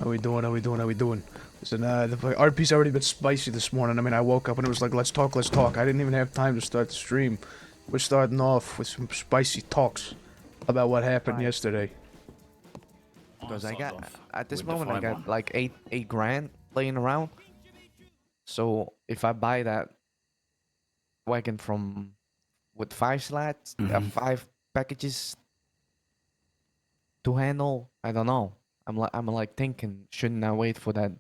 How we doing? How we doing? How we doing? Listen, the RP's already been spicy this morning. I mean, I woke up and it was like, let's talk, let's talk. I didn't even have time to start the stream. We're starting off with some spicy talks about what happened Right. yesterday. Because I started got off at this with the moment I got 5-1. like eight grand laying around. So if I buy that wagon from with 5 slats, Mhm. 5 packages to handle, I don't know. I'm like thinking, shouldn't I wait for that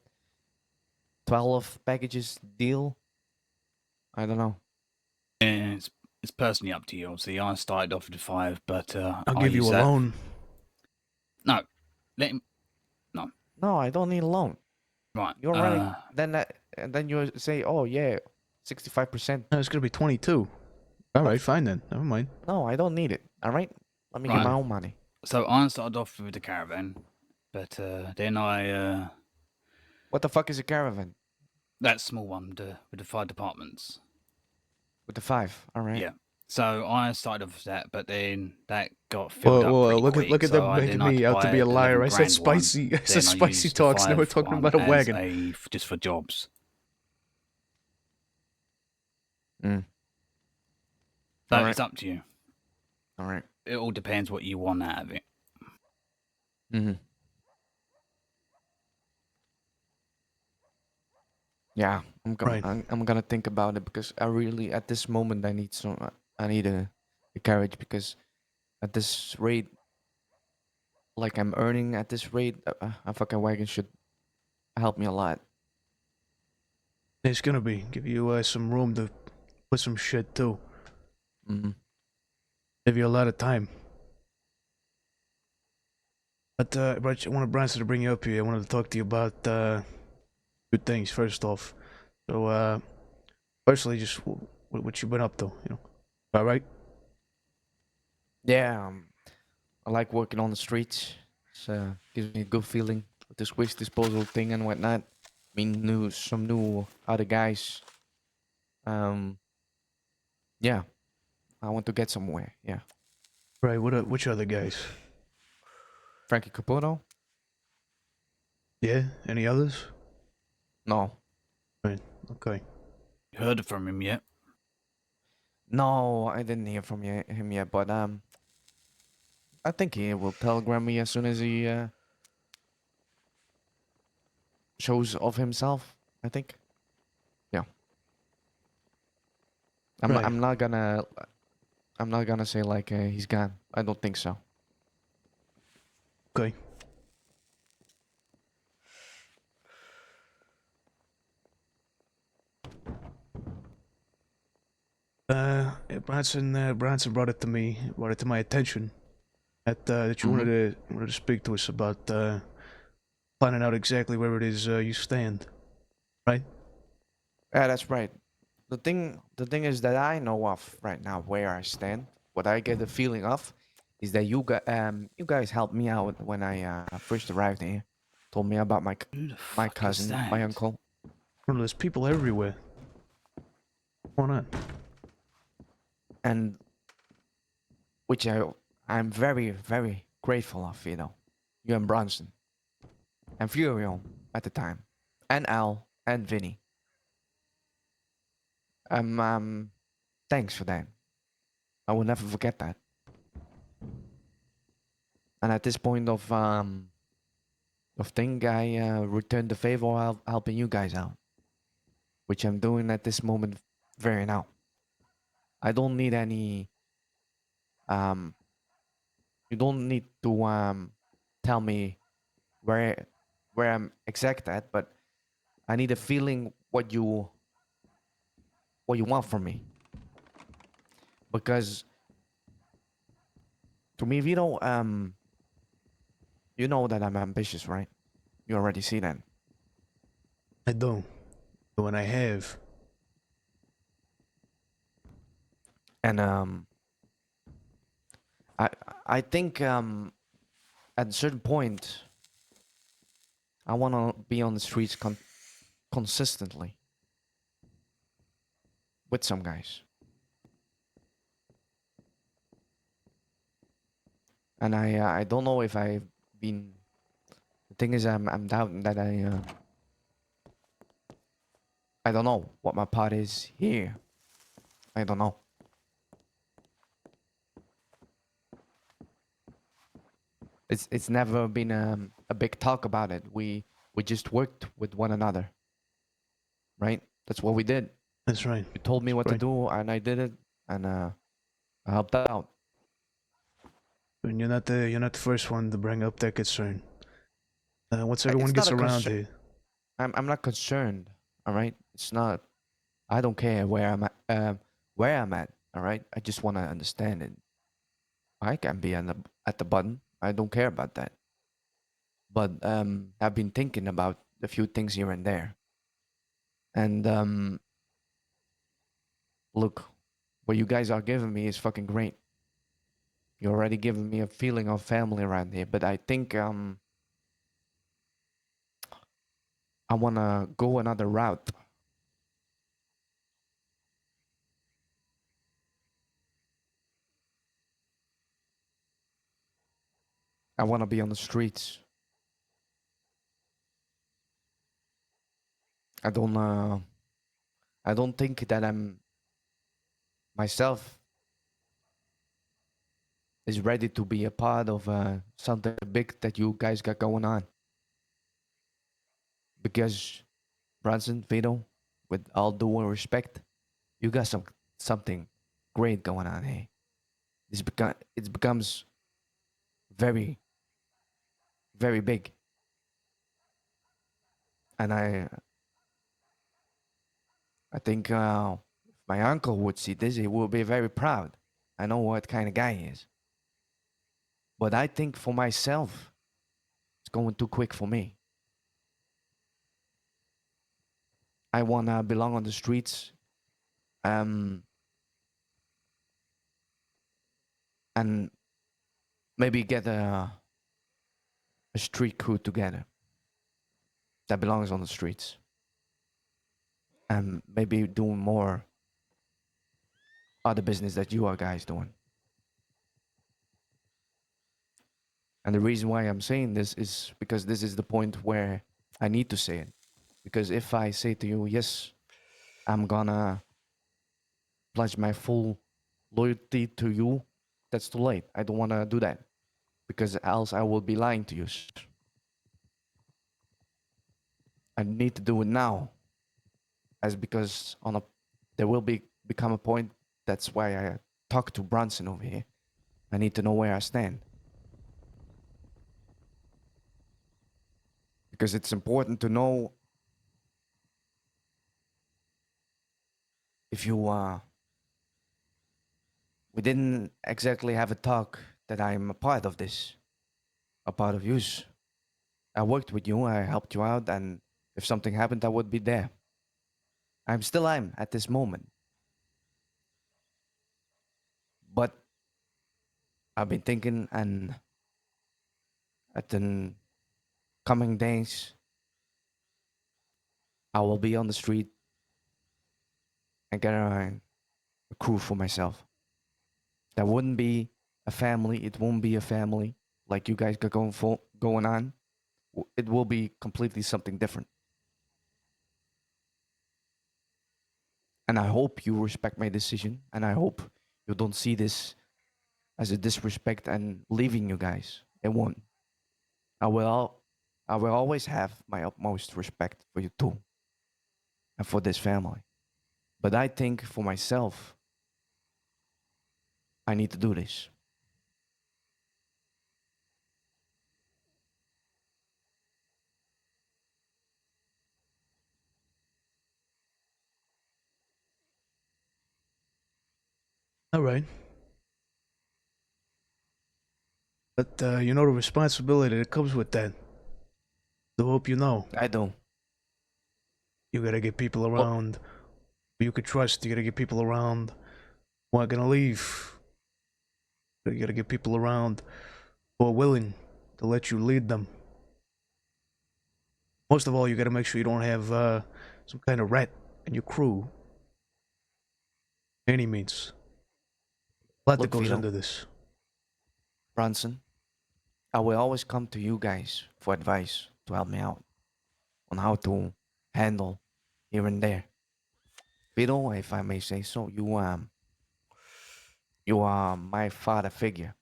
12 packages deal? I don't know. And it's personally up to you. Obviously, I started off with 5, but I'll I give you use a that. loan. No, let him. No, No, I don't need a loan. right. You already then you say, oh yeah, 65%. It's gonna be 22. All right, fine then. Never mind. No, I don't need it. All right, let me get Right. my own money. So I started off with the caravan, but then I What the fuck is a caravan that small one with the 5 departments. with the 5? All right. Yeah. So I started off with that, but then that got filled Well, up pretty look quick. at So them I making then had me to out to buy be a the liar. 11 I said grand one. spicy. I said Then I spicy used the talks. Now we're 5 talking one about a as wagon. just for jobs. Mm. So All right. it's up to you. All right. It all depends what you want out of it. Mm-hmm. Yeah, Right. I'm gonna think about it because I really at this moment I need a carriage because at this rate, like I'm earning at this rate, a fucking wagon should help me a lot. It's gonna be give you some room to put some shit too. Mm-hmm. Give you a lot of time. But I wanted Branson to bring you up here. I wanted to talk to you about two things. First off, so firstly, just what you've been up to. You know, all right. Yeah, I like working on the streets. So gives me a good feeling with this waste disposal thing and whatnot. I mean, some new other guys. Um, yeah, I want to get somewhere. Yeah, Right. Which other guys? Frankie Caputo? Yeah. Any others? No, Right. Okay. You heard from him yet? no, I didn't hear from him yet. But I think he will telegram me as soon as he shows of himself. I think. Yeah. Right. I'm not gonna say like he's gone. I don't think so. Okay. Yeah, Branson brought it to me, brought it to my attention that you Mhm. wanted to speak to us about finding out exactly where it is you stand, right? Yeah, that's right. The thing is that I know of right now where I stand. What I get the feeling of is that you guys helped me out when I first arrived here. Told me about Who the my fuck is cousin, my that? uncle, Well, there's people everywhere. What's going on? and which I'm very very grateful of. You and Bronson and Furio at the time, and Al and Vinny. Thanks for that. I will never forget that. And at this point of thing, I return the favor of helping you guys out, which I'm doing at this moment very now. I don't need any um you don't need to tell me where I'm exact at, but I need a feeling what you want from me. Because to me, Vito, you know that I'm ambitious, right? You already see that. I don't. But when I have, And I I think at a certain point I want to be on the streets consistently with some guys. And I don't know if I've been thing is, I'm doubting that I don't know what my part is here. I don't know. It's never been a big talk about it. We just worked with one another, right? That's what we did. That's right. You told me That's what to right. do, and I did it, and I helped out. And you're not the first one to bring up that concern. Once everyone It's not gets a around concern. to, I'm not concerned. All right. It's not. I don't care where I'm at. Where I'm at. All right. I just want to understand it. I can be at the button. I don't care about that. But I've been thinking about a few things here and there. And look, what you guys are giving me is fucking great. You're already giving me a feeling of family around here. But I think I wanna go another route. I wanna be on the streets. I don't uh I don't think that I'm myself is ready to be a part of something big that you guys got going on. Because Bronson, Vito, with all due respect, you got something great going on here. It becomes very very big, and I think if my uncle would see this, he would be very proud. I know what kind of guy he is, but I think for myself, it's going too quick for me. I wanna belong on the streets, um, and maybe get a street crew together that belongs on the streets, and maybe doing more other business that you are guys doing. And the reason why I'm saying this is because this is the point where I need to say it. Because if I say to you, yes, I'm gonna pledge my full loyalty to you, that's too late. I don't wanna do that because else I will be lying to you. I need to do it now, as because there will become a point. That's why I talk to Bronson over here. I need to know where I stand because it's important to know if you we didn't exactly have a talk that I'm a part of this, a part of yours. I worked with you, I helped you out, and if something happened, I would be there. I'm at this moment, but I've been thinking, and at the coming days, I will be on the street and get a crew for myself. That wouldn't be a family. It won't be a family like you guys got going on. It will be completely something different. And I hope you respect my decision. And I hope you don't see this as a disrespect and leaving you guys. It won't. I will. I will always have my utmost respect for you too, and for this family. But I think for myself, I need to do this. all right. But you know the responsibility that comes with that. So hope you know. I do. You gotta get people Well, around who you could trust. You gotta get people around who aren't gonna leave. You gotta get people around who are willing to let you lead them. Most of all, you gotta make sure you don't have some kind of rat in your crew. Any means. A lot that look, goes Vito, into this. Bronson, I will always come to you guys for advice to help me out on how to handle here and there. Vito, if I may say so, you are my father figure.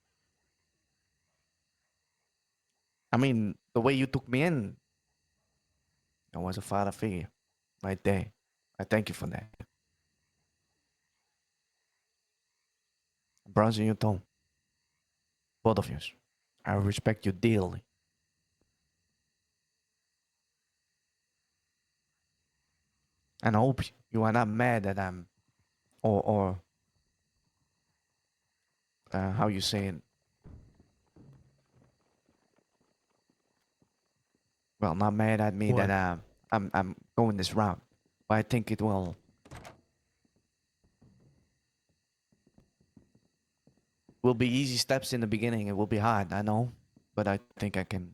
I mean, the way you took me in, I was a father figure right there. I thank you for that. Bronze in your tone, both of you. I respect you dearly. And I hope you are not mad that I'm, or how you say it, well, not mad at me that What? I'm going this route, but I think it will be easy steps in the beginning. It will be hard, I know, but I think I can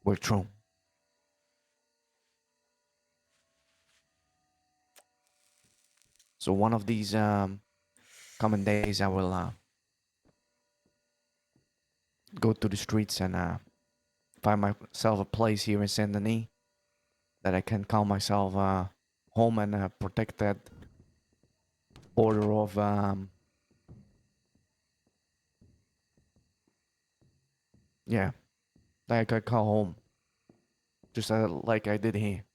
work through. So one of these coming days, I will go to the streets and find myself a place here in Saint Denis that I can call myself home and protect that border of yeah, like I call home, just like I did here.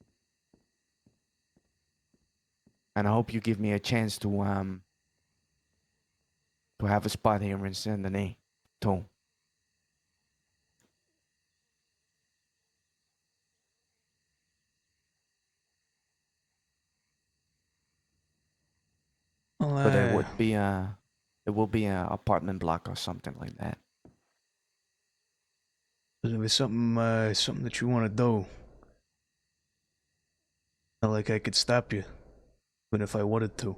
And I hope you give me a chance to have a spot here in Saint Denis too. Well, But it will be a apartment block or something like that. if it's something that you want to do, not like I could stop you, even if I wanted to.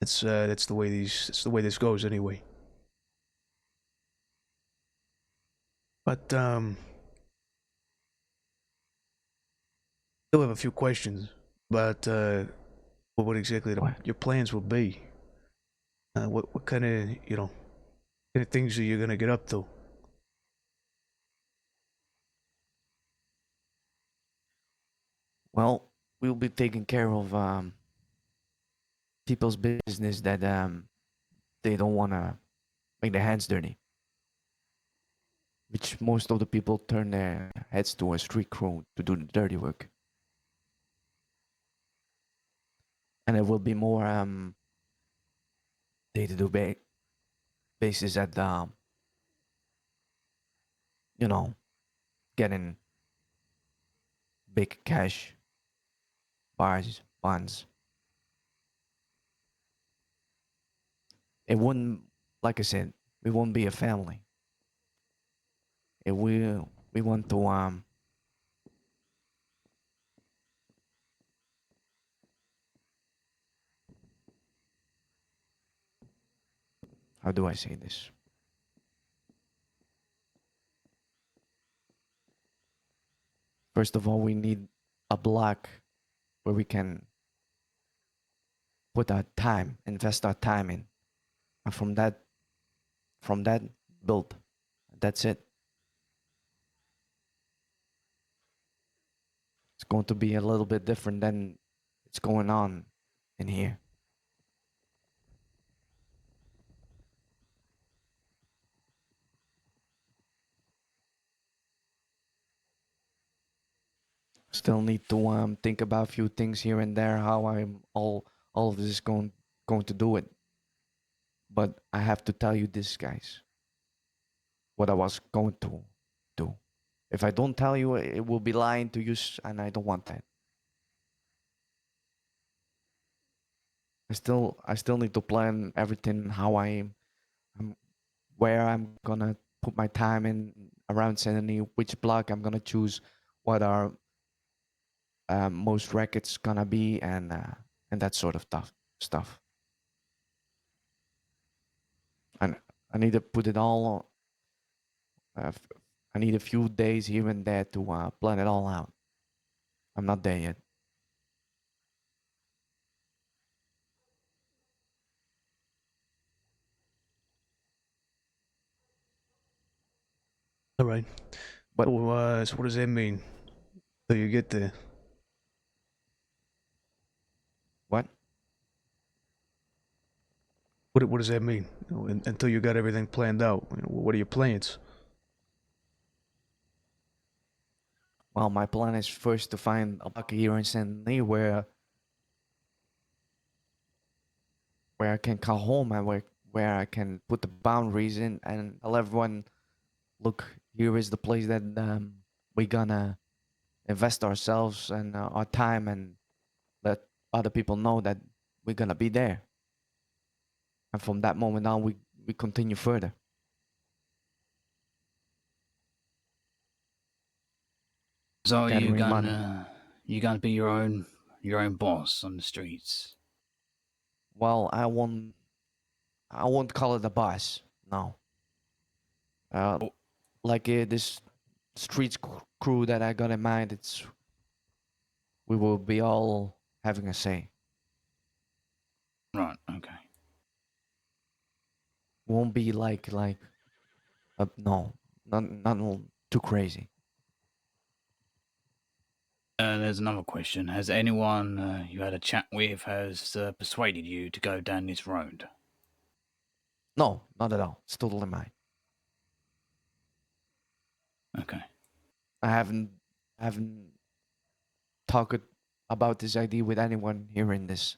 That's the way it's the way this goes anyway. But still have a few questions about what exactly What? your plans will be. What kind of kind of things are you gonna get up to? Well, we'll be taking care of people's business that they don't want to make their hands dirty, which most of the people turn their heads to a street crew to do the dirty work. And it will be more day-to-day basis at you know, getting big cash bars, bonds. It wouldn't, like I said, we won't be a family. It will, we want to how do I say this? First of all, we need a block where we can put our time, invest our time in, and from that build. That's it. It's going to be a little bit different than it's going on in here. Still need to think about a few things here and there how I'm all of this is going to do it. But I have to tell you this, guys, what I was going to do. If I don't tell you, it will be lying to you, and I don't want that. I still need to plan everything how I'm where I'm gonna put my time in around Sydney, which block I'm gonna choose, what are most records gonna be, and that sort of stuff. And I need to put it all. I need a few days here and there to plan it all out. I'm not there yet. All right. But So what does that mean? Till you get there. what? What does that mean? Until you got everything planned out. What are your plans? Well, my plan is first to find a bucket here in Sydney where I can call home and where I can put the boundaries in and tell everyone, look, here is the place that we're gonna invest ourselves and our time and let other people know that we're gonna be there. And from that moment on, we continue further. So are Gathering money. you gonna be your own boss on the streets? Well, I won't call it a boss. No. Uh, Oh, like this crew that I got in mind, we will be all having a say. right, okay. Won't be no, not too crazy. There's another question. Has anyone you had a chat with has persuaded you to go down this road? No, not at all. It's totally mine. Okay. I haven't talked about this idea with anyone here in this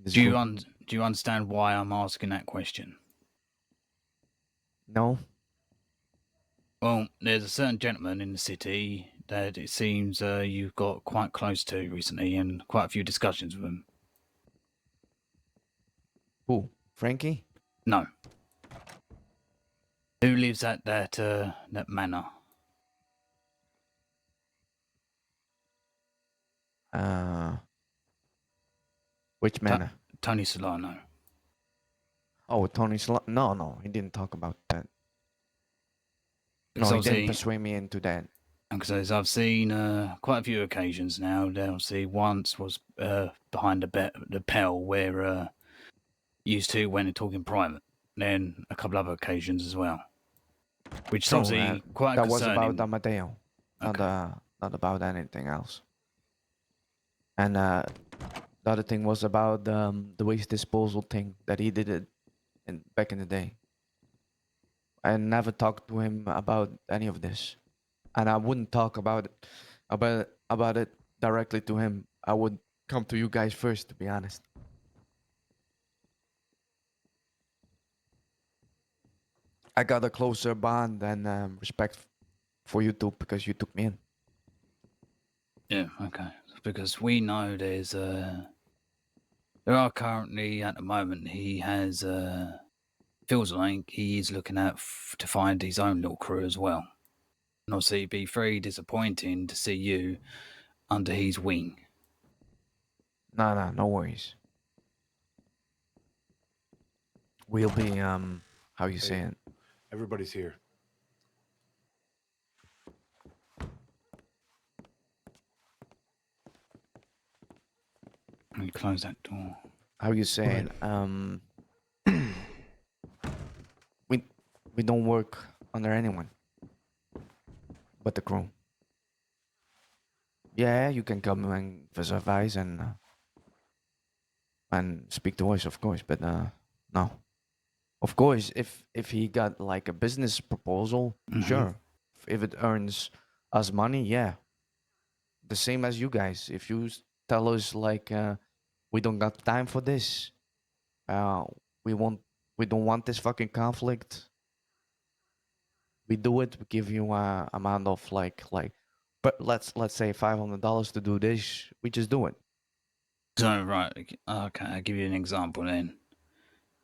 group. Do you understand why I'm asking that question? No. Well, there's a certain gentleman in the city that it seems you've got quite close to recently, and quite a few discussions with him. Who? Frankie? No. Who lives at that manor? Uh, which manner? Tony Solano. Oh, Tony No, no, he didn't talk about that. Because No, he didn't obviously, persuade me into that. because I've seen quite a few occasions now. There obviously once was behind the Pell where you two went and talked in private. Then a couple other occasions as well, which is No, obviously quite that was about concerning. Amadeo, Okay. not about anything else. And the other thing was about the waste disposal thing that he did it back in the day. I never talked to him about any of this, and I wouldn't talk about it directly to him. I would come to you guys first, to be honest. I got a closer bond and respect for you two because you took me in. Yeah. Okay. Because we know there are currently at the moment he has feels like he is looking at to find his own little crew as well. And obviously, it'd be very disappointing to see you under his wing. Nah, no worries. We'll be how you say it? Everybody's here. Let me close that door. How you say it? We we don't work under anyone but the crew. Yeah, you can come and give us advice and speak to us, of course. But no, of course, if he got like a business proposal, sure. If it earns us money, yeah, the same as you guys. If you tell us like we don't got time for this, uh, we won't, we don't want this fucking conflict. We do it. We give you a amount of but let's say $500 to do this. We just do it. So, right, okay, I'll give you an example then.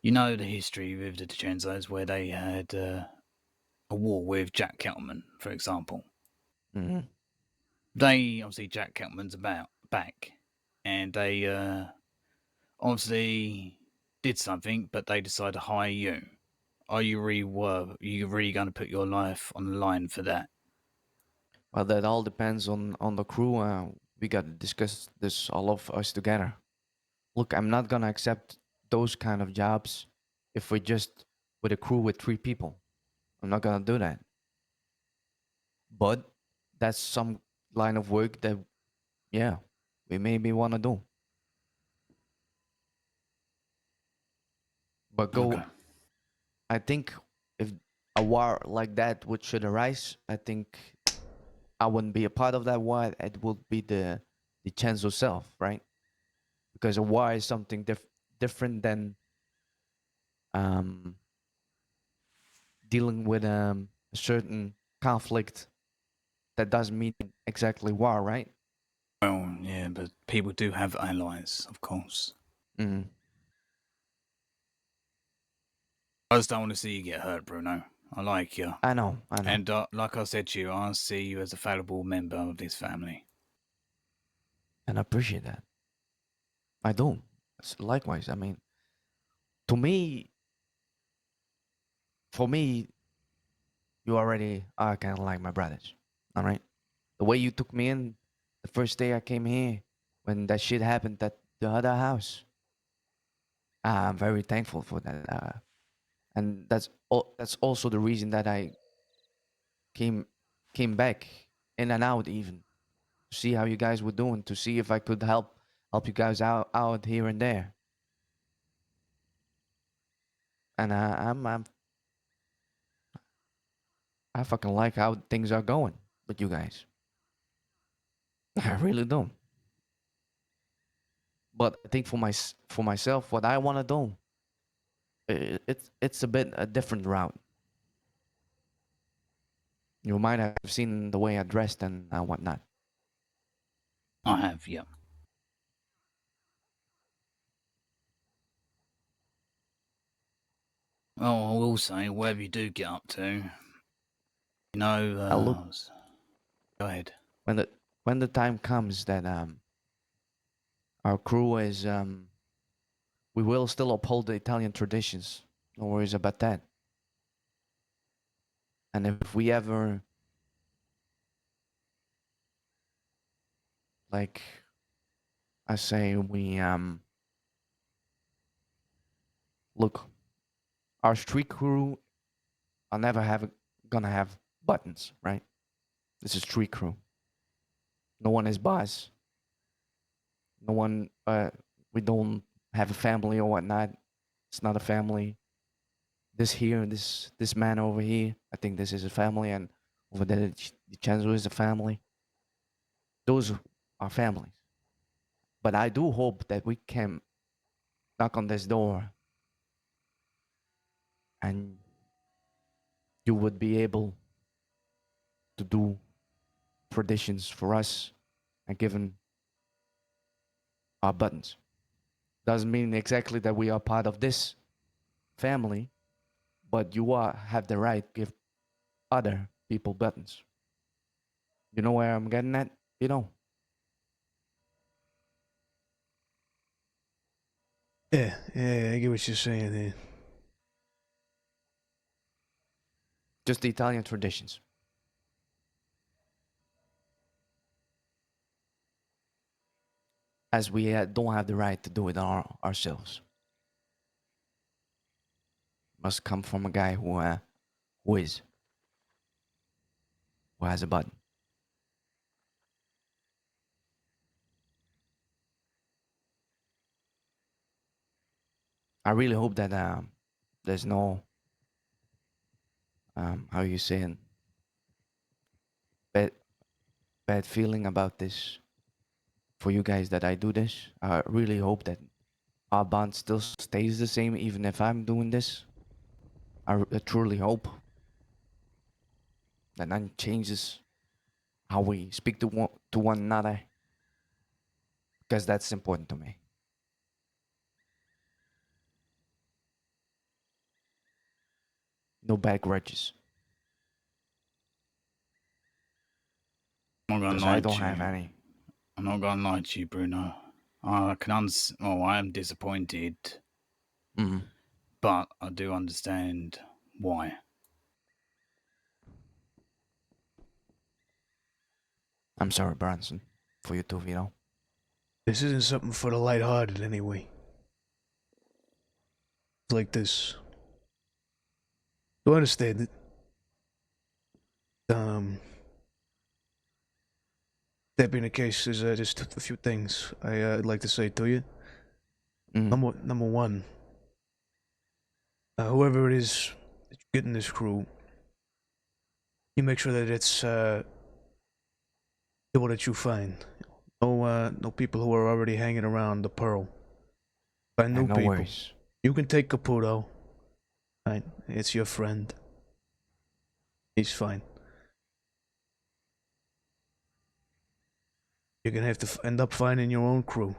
You know the history with the DiCenzos where they had a war with Jack Kettleman, for example. Mm-hmm. They, obviously, Jack Kettleman's back, and they obviously did something, but they decided to hire you. Are you really going to put your life on the line for that? Well, that all depends on the crew. We got to discuss this all of us together. Look, I'm not gonna accept those kind of jobs if we're just with a crew with 3 people. I'm not gonna do that. But that's some line of work that, yeah, we maybe wanna do. But Okay. I think if a war like that would should arise, I think I wouldn't be a part of that war. It would be the chance itself, right? Because a war is something different than um, dealing with a certain conflict that doesn't mean exactly war, right? Well, yeah, but people do have allies, of course. Mm. I just don't want to see you get hurt, Bruno. I like you. I know, I know, And like I said to you, I see you as a valuable member of this family. and I appreciate that. I do. Likewise, I mean, to me, for me, you already are kind of like my brothers. All right, the way you took me in the first day I came here, when that shit happened at the other house, I'm very thankful for that. And that's also the reason that I came came back in and out, even to see how you guys were doing, to see if I could help you guys out here and there. And I fucking like how things are going with you guys. I really do. But I think for myself, what I want to do, it's a bit a different route. You might have seen the way I dressed and whatnot. I have, yeah. Oh, I will say, whatever you do get up to, you know, Look, go ahead. when the time comes that our crew is we will still uphold the Italian traditions. No worries about that. And if we ever, like I say, we look, our street crew are never gonna have buttons, right? This is street crew. No one is boss. No one. We don't have a family or whatnot. It's not a family. This man over here, I think this is a family, and over there, the Chenzo is a family. Those are families. But I do hope that we can knock on this door and you would be able to do traditions for us and given our buttons. Doesn't mean exactly that we are part of this family, but you have the right to give other people buttons. You know where I'm getting at? You know, Yeah, yeah, I get what you're saying there. just the Italian traditions. As we don't have the right to do it ourselves. Must come from a guy who is, who has a button. I really hope that there's no how you saying bad bad feeling about this for you guys that I do this. I really hope that our bond still stays the same even if I'm doing this. I truly hope that nothing changes how we speak to one another because that's important to me. No bad grudges I'm not because gonna I lie don't to have you. any. I'm not gonna lie to you, Bruno. I can oh, I am disappointed, Mm. but I do understand why. I'm sorry, Bronson, for you too, This isn't something for the lighthearted anyway. It's like this. Do I understand it? Um, that being the case, there's just a few things I'd like to say to you. Mm. Number one, whoever it is that you get in this crew, you make sure that it's people that you find. No people who are already hanging around the Pearl. Find And new no people. worries. You can take Caputo. Right? It's your friend. He's fine. You're gonna have to end up finding your own crew.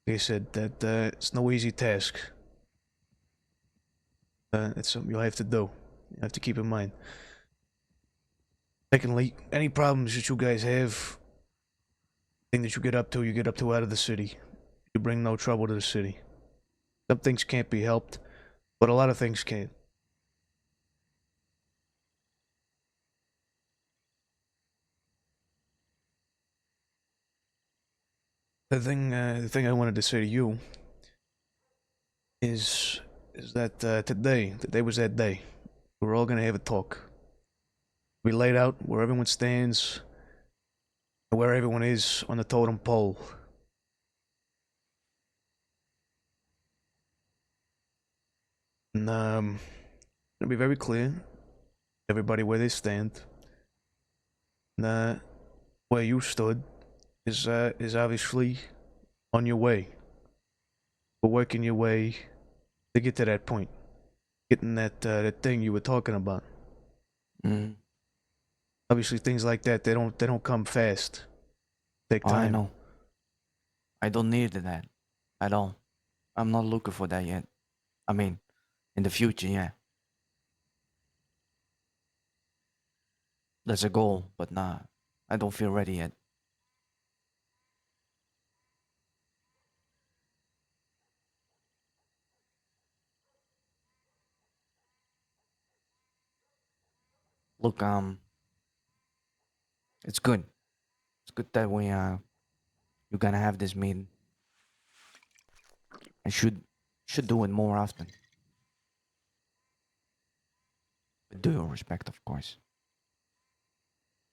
Like I said, that it's no easy task. It's something you'll have to do. You have to keep in mind. Secondly, any problems that you guys have, thing that you get up to out of the city. You bring no trouble to the city. Some things can't be helped, but a lot of things can. The thing I wanted to say to you is that today was that day. We're all gonna have a talk. We laid out where everyone stands, and where everyone is on the totem pole. And gonna be very clear, everybody where they stand. And where you stood is obviously on your way. We're working your way to get to that point, getting that thing you were talking about. Mm. Obviously, things like that they don't come fast. Take Oh, I time. know. I don't need that at all. I'm not looking for that yet. I mean, in the future, yeah. There's a goal, but nah, I don't feel ready yet. Look, it's good. It's good that you're gonna have this meeting. I should do it more often. With due respect, of course.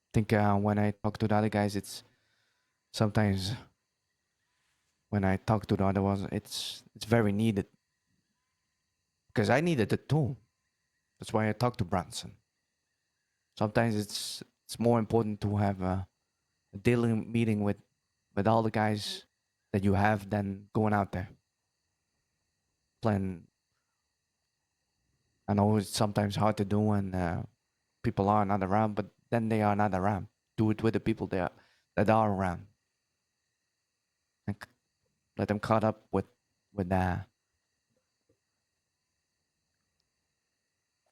I think when I talk to the other guys, it's sometimes when I talk to the other ones, it's very needed because I needed it too. That's why I talk to Branson. Sometimes it's more important to have a daily meeting with all the guys that you have than going out there playing. I know it's sometimes hard to do when people are not around, but then they are not around. Do it with the people that are around. And let them caught up with uh,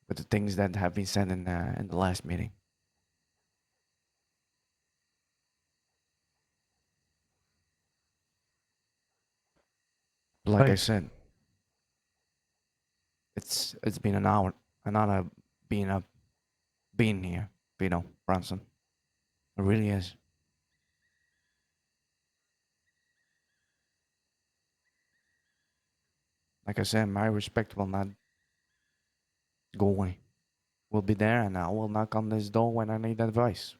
with the things that have been said in the last meeting. Like I Right. said, it's been an honor being here, Bronson. It really is. Like I said, my respect will not go away. Will be there, and I will knock on this door when I need advice.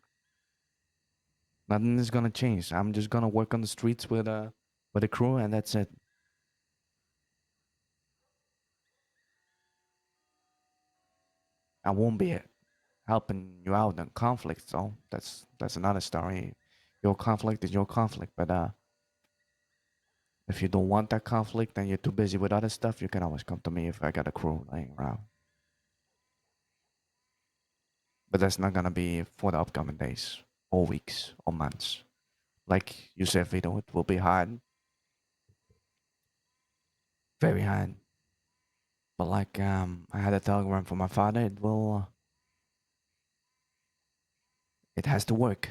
Nothing is gonna change. I'm just gonna work on the streets with a crew, and that's it. I won't be helping you out in conflict, so that's another story. Your conflict is your conflict, but if you don't want that conflict and you're too busy with other stuff, you can always come to me if I got a crew laying around. But that's not gonna be for the upcoming days, or weeks, or months. Like you said, Vito, it will be hard, very hard. But like I had a telegram from my father, it has to work.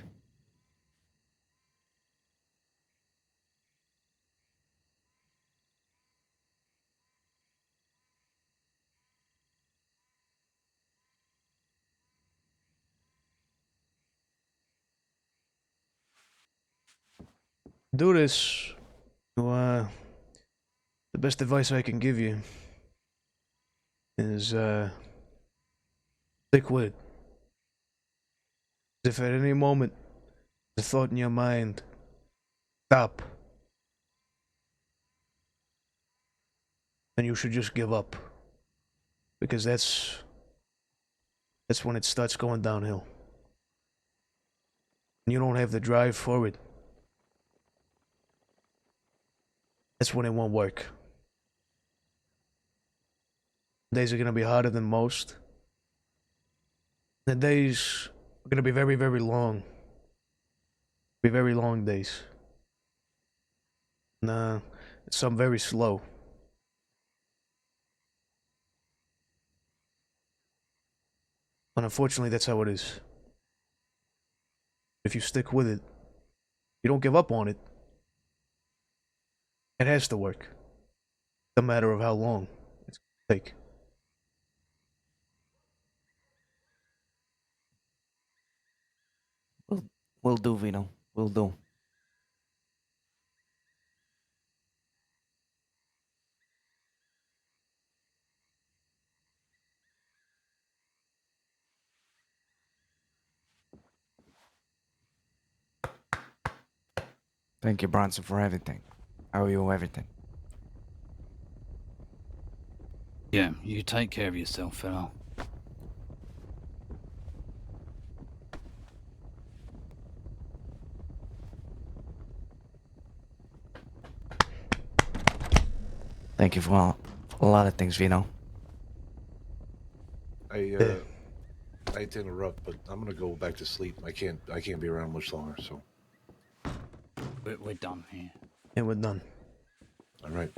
Do this. Uh, the best advice I can give you is stick with it. If at any moment the thought in your mind, stop, then you should just give up. Because that's when it starts going downhill. And you don't have the drive for it. That's when it won't work. Days are gonna be harder than most. The days are gonna be very, very long. Be very long days. And some very slow. And unfortunately, that's how it is. If you stick with it, you don't give up on it, it has to work. It's a matter of how long it's gonna take. We'll do, Vito. We'll do. Thank you, Bronson, for everything. I owe you everything. Yeah, you take care of yourself, fella. Thank you for a lot of things, Vito. I hate to interrupt, but I'm gonna go back to sleep. I can't be around much longer. So, We're done here. And we're done. all right.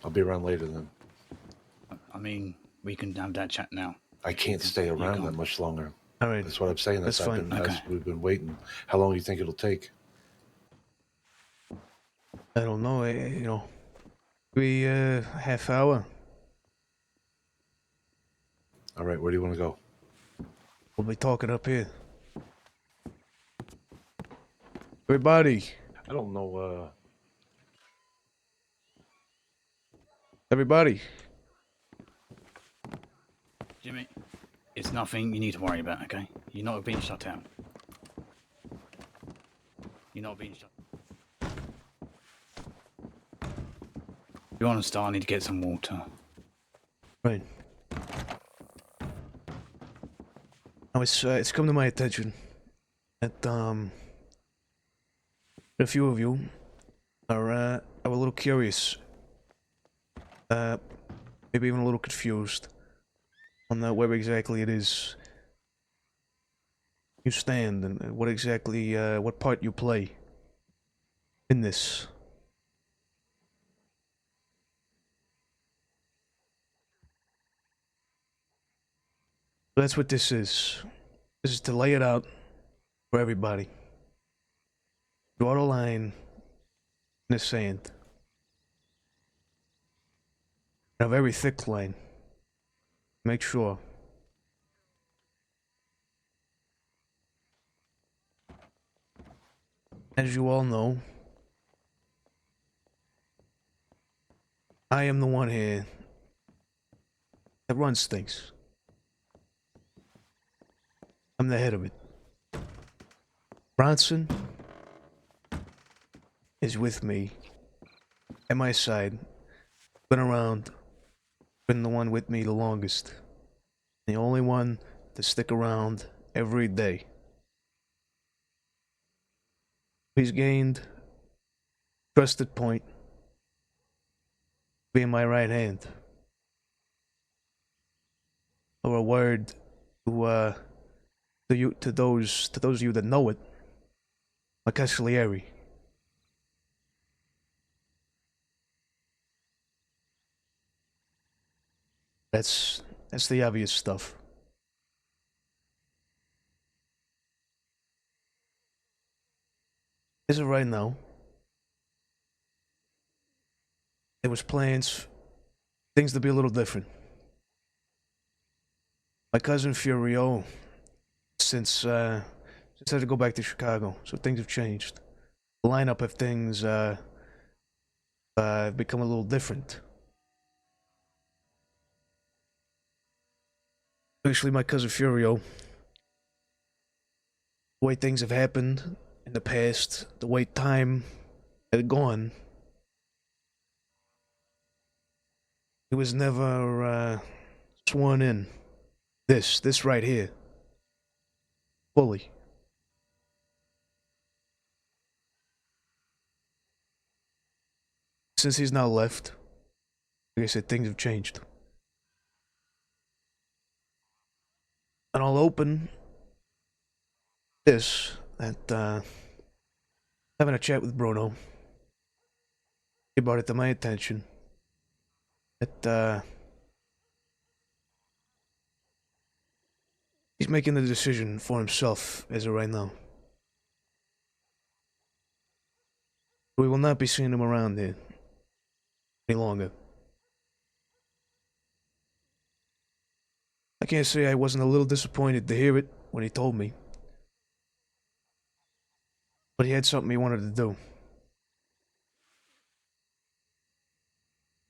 I'll be around later then. I mean, we can have that chat now. I can't stay You around can't. that much longer. All right. That's what I'm saying. That's fine. Okay. We've been waiting. How long do you think it'll take? I don't know. Maybe half hour. All right. Where do you want to go? We'll be talking up here. Everybody, I don't know. everybody. Jimmy, it's nothing you need to worry about, okay? You're not being shut down. You're not being shut. If you want to start, I need to get some water. Right. Now it's come to my attention that a few of you are a little curious, maybe even a little confused on where exactly it is you stand and what exactly what part you play in this. That's what this is. This is to lay it out for everybody. Draw the line in the sand. A very thick line. Make sure. As you all know, I am the one here that runs things. I'm the head of it. Bronson is with me, at my side, been around, been the one with me the longest. The only one to stick around every day. He's gained trusted point, being my right hand. Or a word to those of you that know it, my Cavalieri. That's the obvious stuff. As of right now, there was plans, things to be a little different. My cousin Furio, since had to go back to Chicago, so things have changed. The lineup of things have become a little different. Especially my cousin Furio. The way things have happened in the past, the way time had gone. He was never sworn in. This right here. Fully. Since he's now left, like I said, things have changed. And I'll open this at having a chat with Bruno. He brought it to my attention that he's making the decision for himself as of right now. We will not be seeing him around here any longer. I can't say I wasn't a little disappointed to hear it when he told me. But he had something he wanted to do.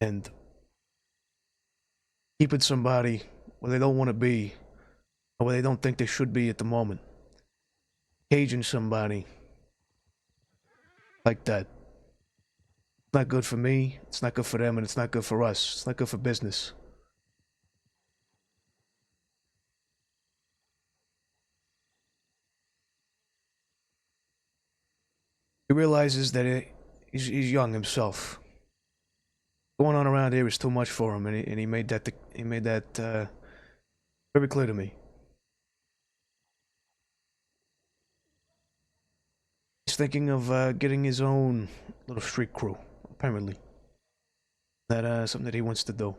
And keeping somebody where they don't want to be, or where they don't think they should be at the moment. Caging somebody like that. It's not good for me, it's not good for them, and it's not good for us. It's not good for business. He realizes that he's young himself. Going on around here is too much for him, and he made that very clear to me. He's thinking of getting his own little street crew, apparently. That something that he wants to do.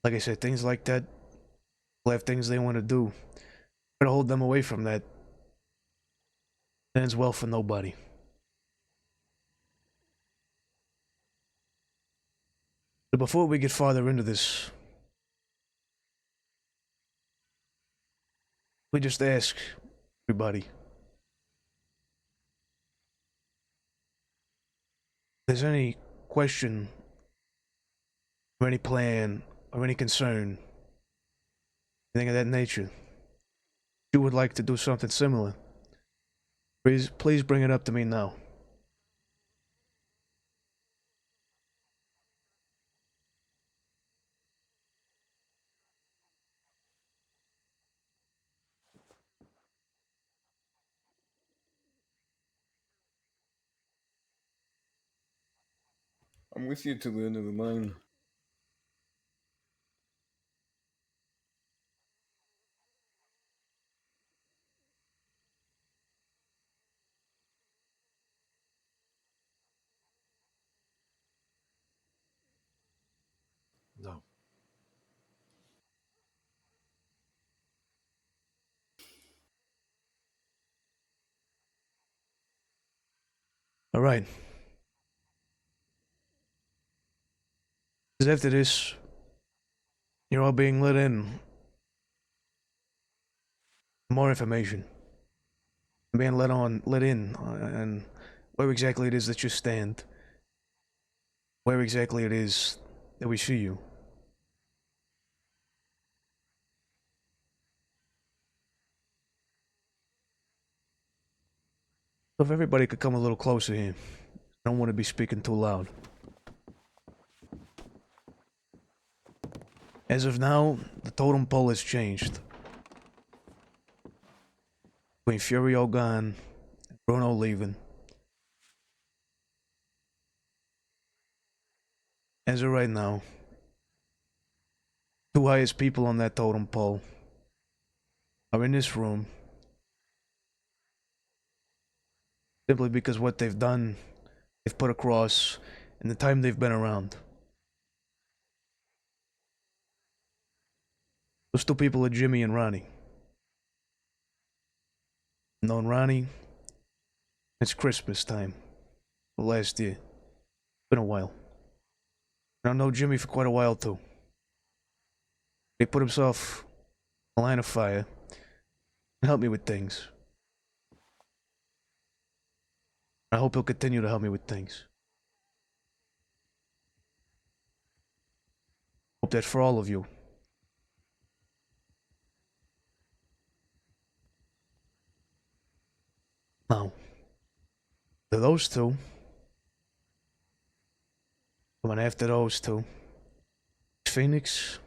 Like I said, things like that, people have things they want to do. Try to hold them away from that. It ends well for nobody. But before we get farther into this, we just ask everybody, if there's any question or any plan or any concern, anything of that nature, you would like to do something similar, please bring it up to me now. I'm with you to the end of the line. No. All right. Because after this, you're all being let in. More information. Being let in on where exactly it is that you stand. Where exactly it is that we see you. So if everybody could come a little closer here. I don't want to be speaking too loud. As of now, the totem pole has changed. Between Furio gone and Bruno leaving. As of right now, two highest people on that totem pole are in this room. Simply because what they've done, they've put across in the time they've been around. Those two people are Jimmy and Ronnie. I've known Ronnie, it's Christmas time. Last year. Been a while. And I've known Jimmy for quite a while too. He put himself in a line of fire and helped me with things. I hope he'll continue to help me with things. hope that for all of you. Now, to those two, coming after those two, Phoenix,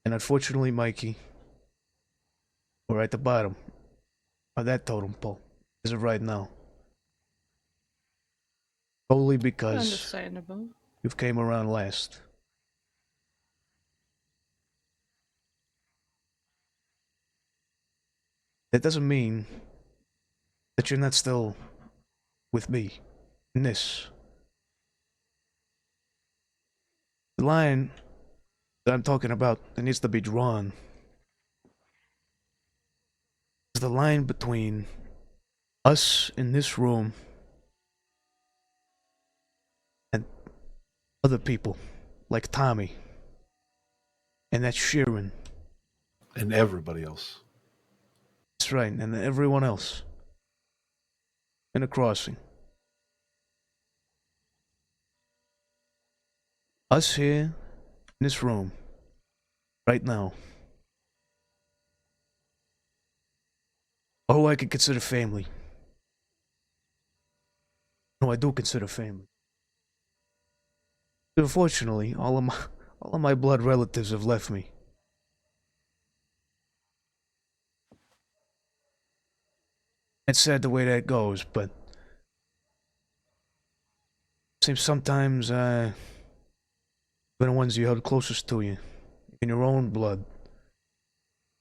and unfortunately Mikey, we're at the bottom of that totem pole as of right now. Solely because Understandable. you've came around last. That doesn't mean that you're not still with me in this. The line that I'm talking about that needs to be drawn is the line between us in this room and other people like Tommy and that Sheeran. And everybody else. That's right, and everyone else in the crossing. Us here in this room right now are who I could consider family. No, I do consider family. Unfortunately, all of my blood relatives have left me. It's sad the way that goes, but seems sometimes even the ones you held closest to you, in your own blood,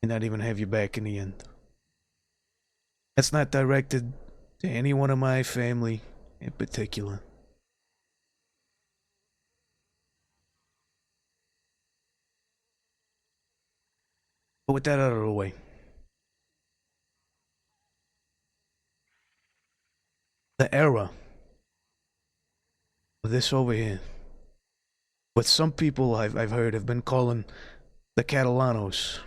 may not even have you back in the end. That's not directed to any one of my family in particular. But with that out of the way, the era of this over here, what some people I've heard have been calling the Catalanos,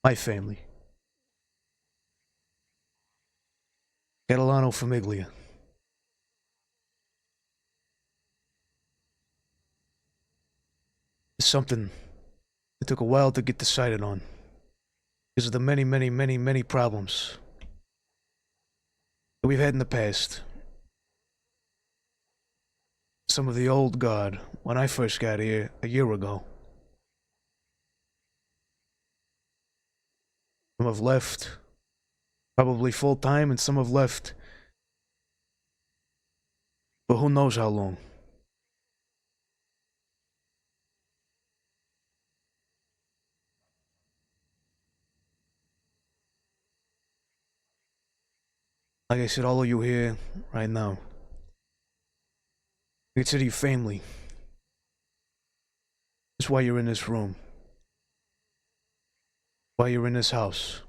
my family. Catalano Famiglia. It's something that took a while to get decided on because of the many problems that we've had in the past. Some of the old guard when I first got here a year ago. Some have left probably full time, and some have left for who knows how long. Like I said, all of you here right now, I consider you family. That's why you're in this room. Why you're in this house.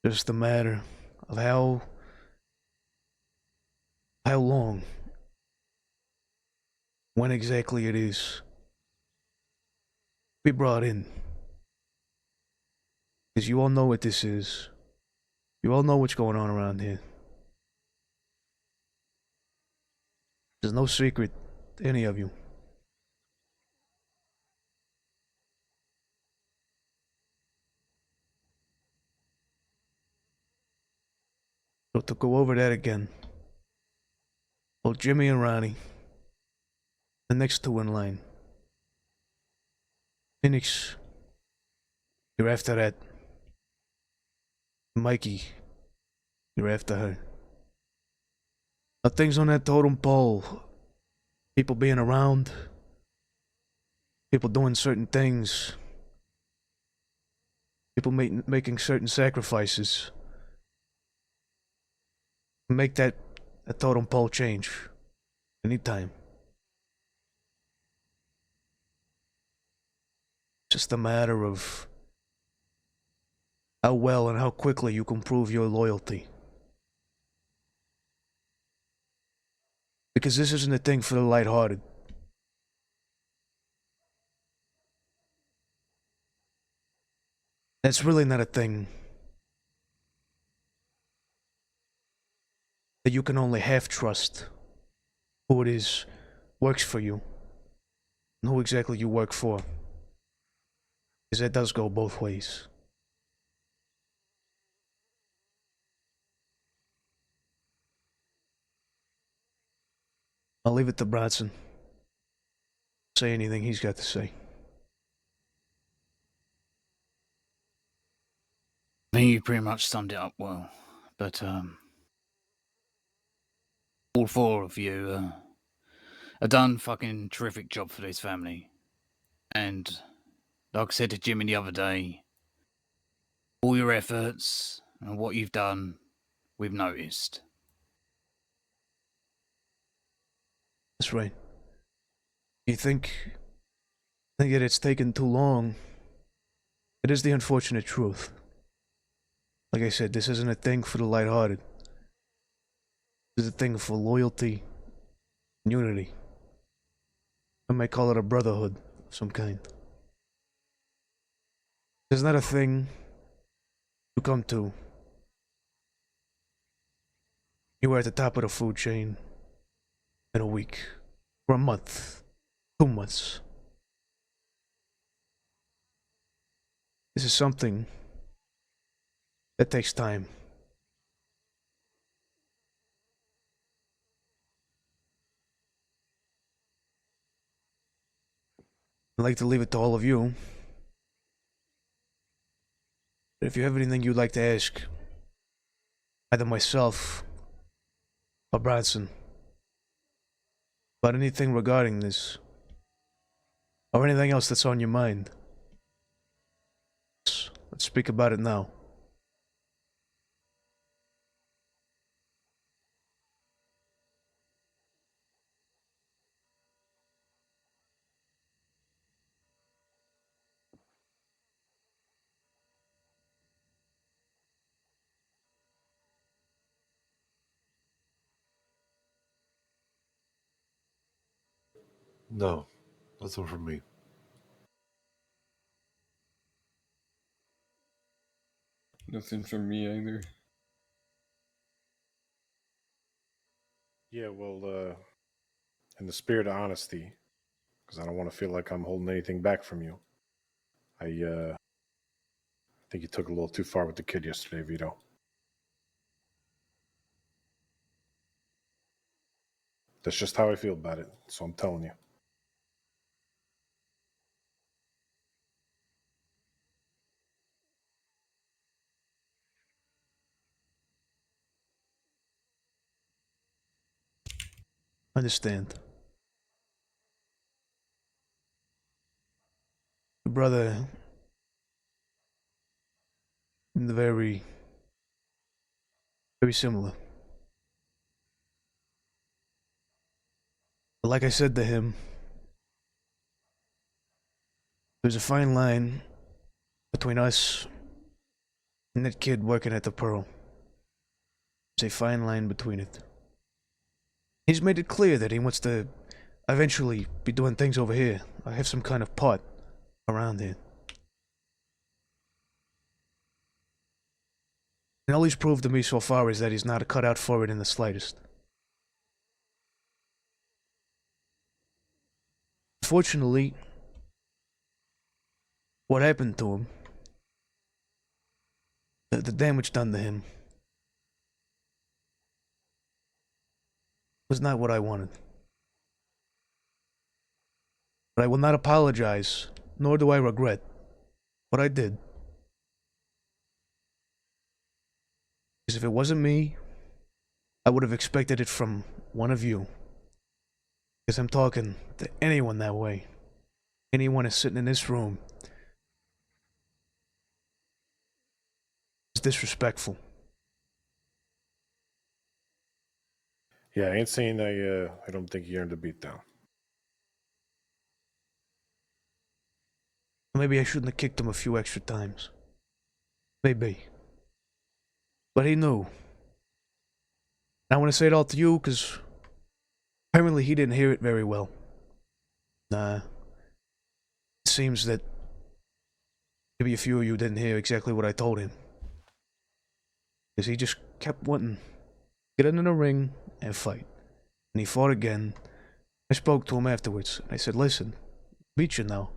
Just a matter of how long, when exactly it is be brought in. Because you all know what this is. You all know what's going on around here. There's no secret to any of you. So to go over that again, well, Jimmy and Ronnie, the next two in line. Phoenix, you're after that. Mikey, you're after her. Now, things on that totem pole, people being around, people doing certain things, people making certain sacrifices, make that totem pole change anytime. Just a matter of how well and how quickly you can prove your loyalty. Because this isn't a thing for the lighthearted. 'Hearted. That's really not a thing that you can only half trust who it is works for you and who exactly you work for. Because that does go both ways. I'll leave it to Bronson. Say anything he's got to say. I think you pretty much summed it up well. But all four of you have done fucking terrific job for this family. And like I said to Jimmy the other day, all your efforts and what you've done, we've noticed. That's right. You think that it's taken too long? It is the unfortunate truth. Like I said, this isn't a thing for the lighthearted. This is a thing for loyalty and unity. I might call it a brotherhood of some kind. It's not a thing you come to. You are at the top of the food chain in a week, or a month, 2 months. This is something that takes time. I'd like to leave it to all of you. But if you have anything you'd like to ask, either myself or Bronson, about anything regarding this, or anything else that's on your mind, let's speak about it now. No, nothing from me. Nothing from me either. Yeah, well, in the spirit of honesty, because I don't want to feel like I'm holding anything back from you, I think you took a little too far with the kid yesterday, Vito. That's just how I feel about it, so I'm telling you. Understand. Your brother, very similar. But like I said to him, there's a fine line between us and that kid working at the Pearl. There's a fine line between it. He's made it clear that he wants to eventually be doing things over here, or have some kind of part around here. And all he's proved to me so far is that he's not cut out for it in the slightest. Fortunately, what happened to him, the damage done to him, was not what I wanted. But I will not apologize, nor do I regret what I did. Because if it wasn't me, I would have expected it from one of you. Because I'm talking to anyone that way. Anyone is sitting in this room. It's disrespectful. Yeah, I ain't saying I don't think you earned a beatdown. Maybe I shouldn't have kicked him a few extra times. Maybe. But he knew. And I want to say it all to you because apparently he didn't hear it very well. It seems that Maybe a few of you didn't hear exactly what I told him. Because he just kept wanting to get into the ring and fight. And he fought again. I spoke to him afterwards. I said, listen, beat you now.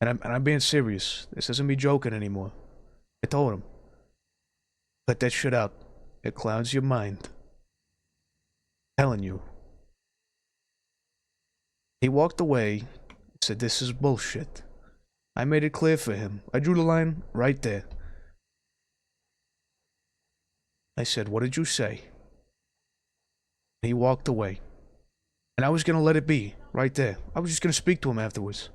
And I'm being serious. This isn't me joking anymore. I told him, cut that shit out. It clouds your mind. I'm telling you. He walked away, said this is bullshit. I made it clear for him. I drew the line right there. I said, what did you say? And he walked away. And I was going to let it be right there. I was just going to speak to him afterwards.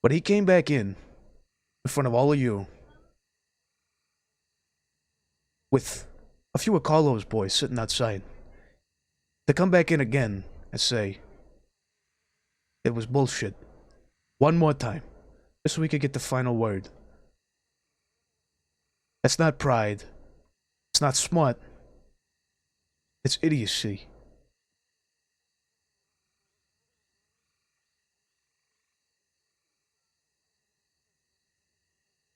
But he came back in front of all of you with a few of Carlo's boys sitting outside. To come back in again and say it was bullshit. One more time. Just so we could get the final word. That's not pride. It's not smart. It's idiocy.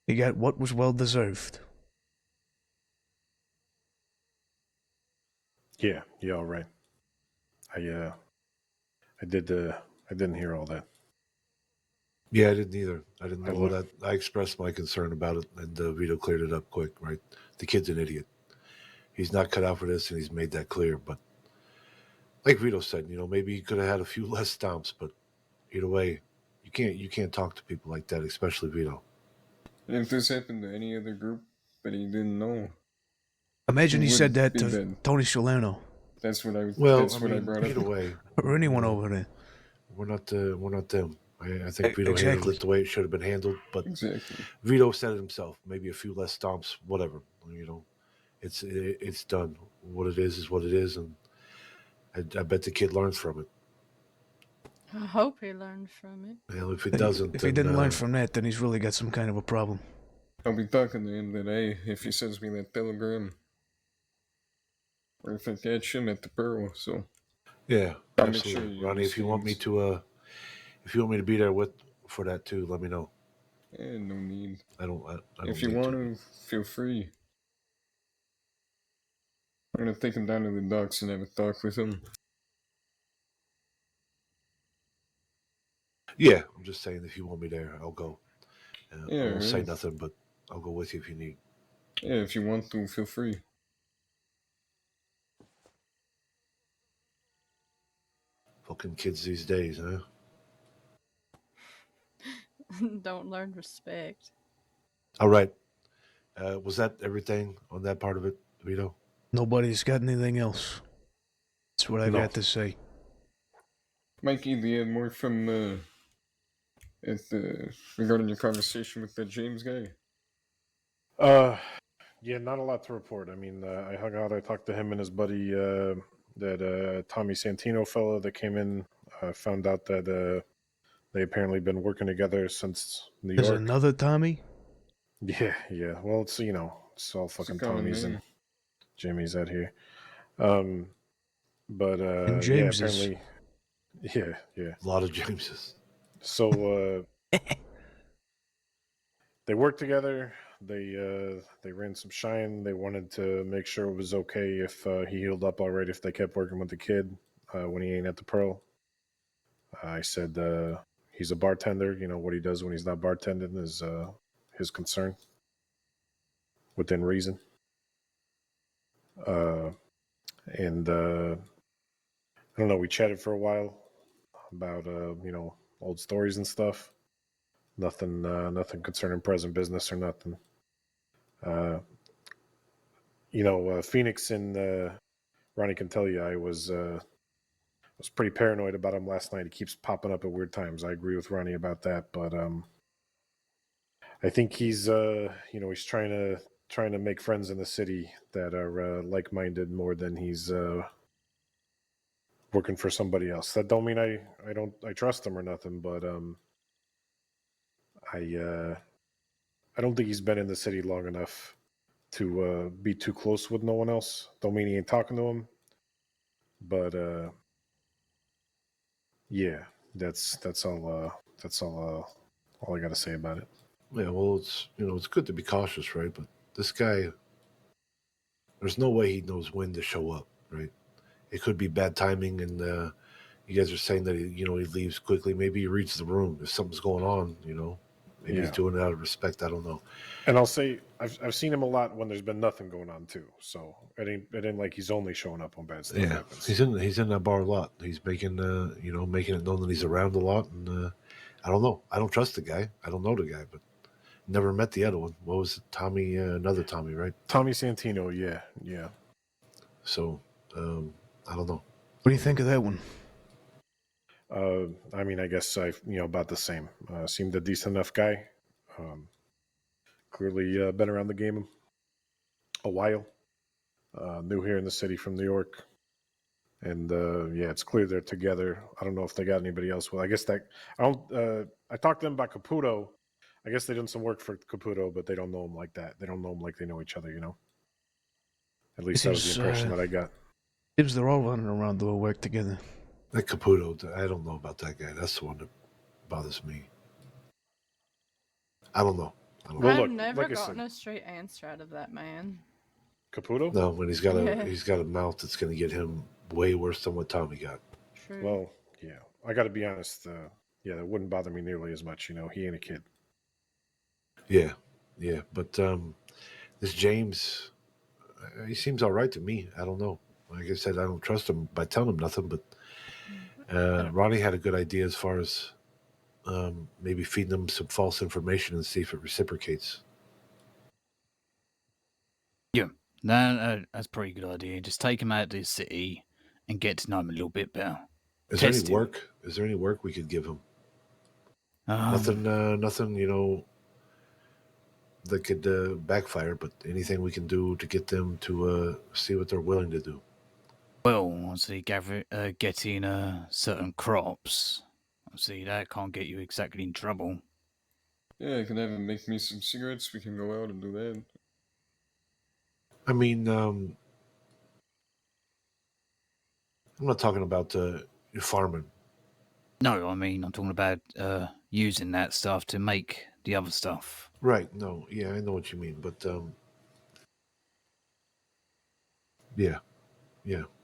You got what was well deserved. Yeah, all right. I didn't hear all that. Yeah, I didn't either. I didn't I know look- that. I expressed my concern about it, and Vito cleared it up quick, right? The kid's an idiot. He's not cut out for this, and he's made that clear. But like Vito said, maybe he could have had a few less stomps, but either way, you can't talk to people like that, especially Vito. If this happened to any other group that he didn't know, Imagine he It said would that be to bad. Tony Salerno that's what I Well, that's I what I mean, brought either up. way, or anyone you know, over there. we're not them. I think Vito handled Exactly. it the way it should have been handled, but Exactly. Vito said it himself. Maybe a few less stomps, whatever. It's done. What it is what it is, and I bet the kid learns from it. I hope he learned from it. Well, if he doesn't, If he didn't learn from that, then he's really got some kind of a problem. I'll be talking to him today if he sends me that telegram. Or if I catch him at the Pearl, so yeah, I'll make absolutely, sure he Ronnie. If you want me to be there for that too, let me know. no need. I don't If you need want to, feel free. I'm gonna take him down to the docks and have a talk with him. Yeah, I'm just saying if you want me there, I'll go. Yeah, I won't say right. nothing, but I'll go with you if you need. Yeah, if you want to, feel free. Fucking kids these days, huh? Don't learn respect. All right. Was that everything on that part of it, Vito? Nobody's got anything else. That's what I No. got to say. Mikey, do you have more from regarding your conversation with that James guy? Yeah, not a lot to report. I mean, I hung out. I talked to him and his buddy, that Tommy Santino fellow that came in. Found out that they apparently been working together since New There's York. another Tommy? Yeah. Well, it's it's all fucking common Tommies name. and Jimmys out here. But And yeah, Jameses. apparently, yeah. A lot of Jameses. So they worked together. They ran some shine. They wanted to make sure it was okay if he healed up already. If they kept working with the kid when he ain't at the Pearl. I said he's a bartender. What he does when he's not bartending is his concern within reason. And I don't know. We chatted for a while about old stories and stuff. Nothing concerning present business or nothing. Phoenix and Ronnie can tell you I was pretty paranoid about him last night. He keeps popping up at weird times. I agree with Ronnie about that, but I think he's he's trying to make friends in the city that are like-minded more than he's working for somebody else. That don't mean I trust him or nothing, but I don't think he's been in the city long enough to be too close with no one else. Don't mean he ain't talking to him, but yeah, that's all That's all I got to say about it. Yeah, well, it's good to be cautious, right? But this guy, there's no way he knows when to show up, right? It could be bad timing, and you guys are saying that he leaves quickly. Maybe he reads the room if something's going on. Maybe he's doing it out of respect. I don't know. And I'll say I've seen him a lot when there's been nothing going on too. So it ain't like he's only showing up when bad stuff happens. He's in that bar a lot. He's making making it known that he's around a lot, and I don't know. I don't trust the guy. I don't know the guy, but never met the other one. What was it? Tommy? Another Tommy, right? Tommy Santino. Yeah. So I don't know. What do you think of that one? I mean, I guess about the same. Seemed a decent enough guy. Clearly been around the game a while. New here in the city from New York. And it's clear they're together. I don't know if they got anybody else. Well, I guess that I don't. I talked to them about Caputo. I guess they done some work for Caputo, but they don't know him like that. They don't know him like they know each other. At least that was the impression that I got. Seems they're all running around doing work together. That Caputo, I don't know about that guy. That's the one that bothers me. I don't know. Well, I've never gotten a straight answer out of that man. Caputo? No, when he's got a mouth that's going to get him way worse than what Tommy got. True. Well, yeah, I got to be honest. That wouldn't bother me nearly as much. He ain't a kid. Yeah, but this James, he seems all right to me. I don't know. Like I said, I don't trust him by telling him nothing. But Ronnie had a good idea as far as maybe feeding him some false information and see if it reciprocates. Yeah, no, that's a pretty good idea. Just take him out to the city and get to know him a little bit better. Is there any work? Is there any work we could give him? Nothing. That could backfire. But anything we can do to get them to see what they're willing to do. Well, obviously, getting certain crops. Obviously, that can't get you exactly in trouble. Yeah, I can have him make me some cigarettes. We can go out and do that. I mean, I'm not talking about farming. No, I mean, I'm talking about using that stuff to make the other stuff. Right. No. Yeah, I know what you mean. But yeah,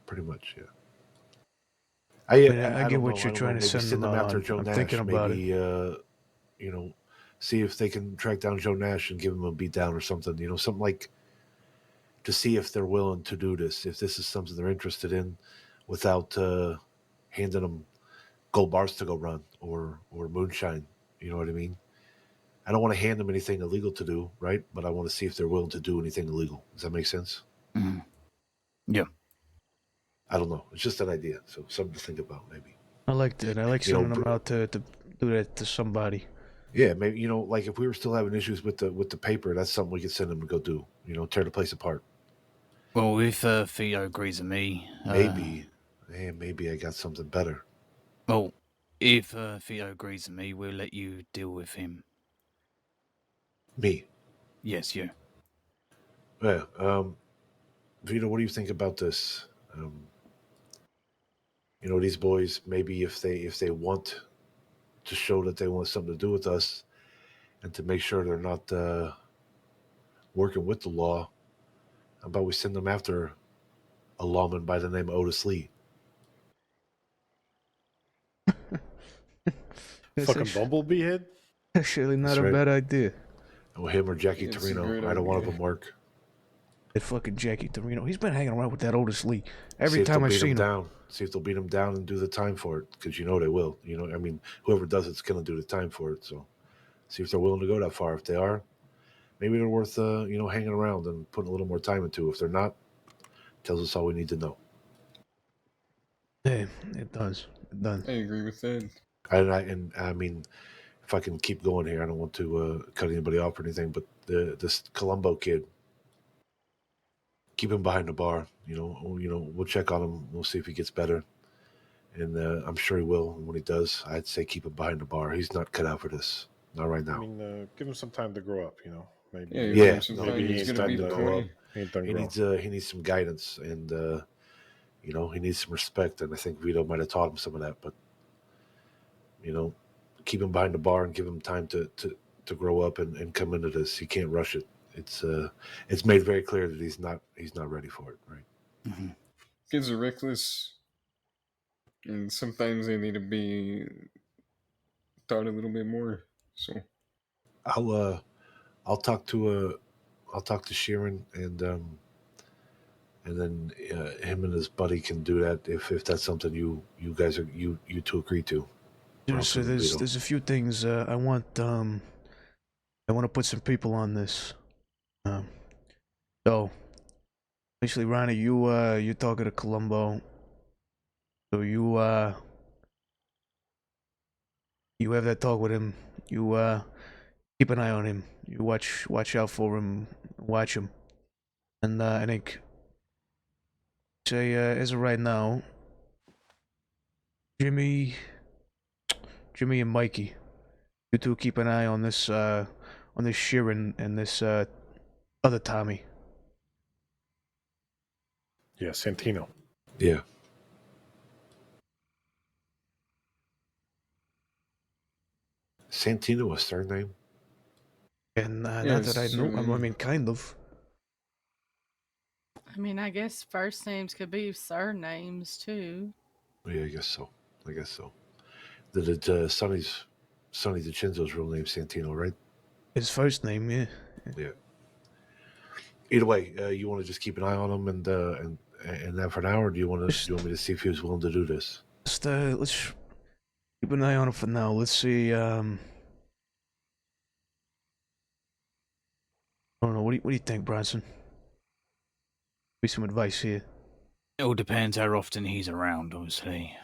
pretty much. Yeah. I get what you're trying to send them after on. Joe I'm Nash. thinking about maybe, see if they can track down Joe Nash and give him a beat down or something. Something like to see if they're willing to do this, if this is something they're interested in, without handing them gold bars to go run or moonshine. You know what I mean? I don't want to hand them anything illegal to do, right? But I want to see if they're willing to do anything illegal. Does that make sense? Mm-hmm. Yeah. I don't know. It's just an idea. So something to think about, maybe. I like that. I like sending them out to do that to somebody. Yeah, maybe, like if we were still having issues with the paper, that's something we could send them to go do. Tear the place apart. Well, if Theo agrees with me... maybe I got something better. Well, if Theo agrees with me, we'll let you deal with him. Me? Yes, you. Yeah. Vito, what do you think about this? These boys, maybe if they want to show that they want something to do with us and to make sure they're not working with the law, how about we send them after a lawman by the name of Otis Lee? Fucking Bumblebee head? Actually, not a bad idea. Or him or Jackie Torino. Either one of them work. That fucking Jackie Torino. He's been hanging around with that Otis Lee. Every time I've seen him. See if they'll beat him down and do the time for it. Because they will. I mean, whoever does it's going to do the time for it. So see if they're willing to go that far. If they are, maybe they're worth, hanging around and putting a little more time into. If they're not, tells us all we need to know. Yeah, it does. It does. I agree with that. And I mean, if I can keep going here, I don't want to cut anybody off or anything, but this Colombo kid, keep him behind the bar. We'll check on him. We'll see if he gets better, and I'm sure he will. And when he does, I'd say keep him behind the bar. He's not cut out for this. Not right now. I mean, give him some time to grow up. Maybe. Maybe he's starting to grow up. He needs some guidance, and he needs some respect. And I think Vito might have taught him some of that. But keep him behind the bar and give him time to grow up and come into this. He can't rush it. It's made very clear that he's not ready for it, right? Mm-hmm. Kids are reckless, and sometimes they need to be taught a little bit more. So I'll talk to Sheeran and then him and his buddy can do that if that's something you guys are you two agree to. So there's a few things I want to put some people on this. So basically, Ronnie, you're talking to Columbo. So you have that talk with him. You keep an eye on him. You watch out for him. Watch him. And I think say as of right now, Jimmy and Mikey, you two keep an eye on this Sheeran and this other Tommy. Yeah, Santino. Yeah. Santino a surname? And not that I know. I mean, kind of. I mean, I guess first names could be surnames too. Yeah, I guess so. That Sonny DiCenzo's real name Santino, right? His first name, yeah. Yeah. Either way, you want to just keep an eye on him and that for now, or do you want me to see if he was willing to do this? Just let's keep an eye on him for now. Let's see. I don't know. What do you think, Bronson? Be some advice here. It all depends how often he's around, obviously.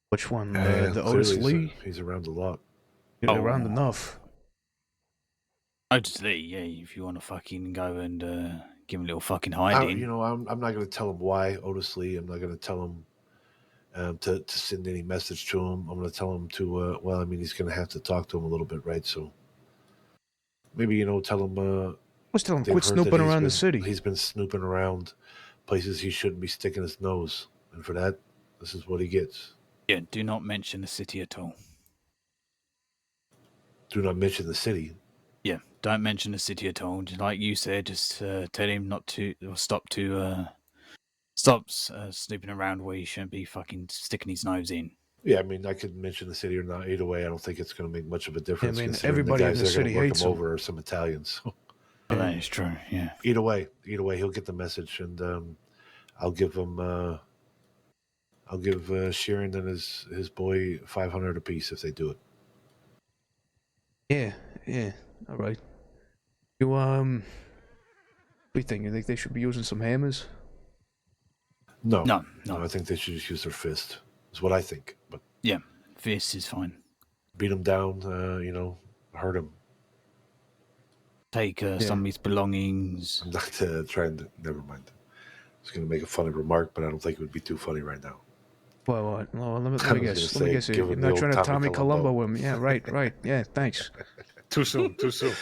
Which one? The Otis Lee? He's around a lot. Around enough. Otis Lee, yeah. If you want to fucking go and give him a little fucking hiding. I'm not going to tell him why Otis Lee. I'm not going to tell him to send any message to him. I'm going to tell him to. He's going to have to talk to him a little bit, right? So maybe tell him. Let's tell him quit snooping around the city. He's been snooping around places he shouldn't be sticking his nose, and for that, this is what he gets. Yeah, do not mention the city at all. Do not mention the city. Yeah, don't mention the city at all. Just like you said, just tell him not to, or stop snooping around where he shouldn't be fucking sticking his nose in. Yeah, I mean, I could mention the city or not. Either way, I don't think it's going to make much of a difference. I mean, everybody in the city hates him. Over are some Italians. Oh, that is true. Yeah. Either way, he'll get the message, and I'll give him. I'll give Sheeran and his boy $500 apiece if they do it. Yeah. All right. You what do you think? You think they should be using some hammers? No. I think they should just use their fist. Is what I think. But yeah, fist is fine. Beat him down. Hurt him. Take some of his belongings. I'm not trying to. Never mind. I was going to make a funny remark, but I don't think it would be too funny right now. Well, let me guess. Here. You're not trying to Tommy Columbo with me. Yeah, right. Yeah, thanks. Too soon. Too soon.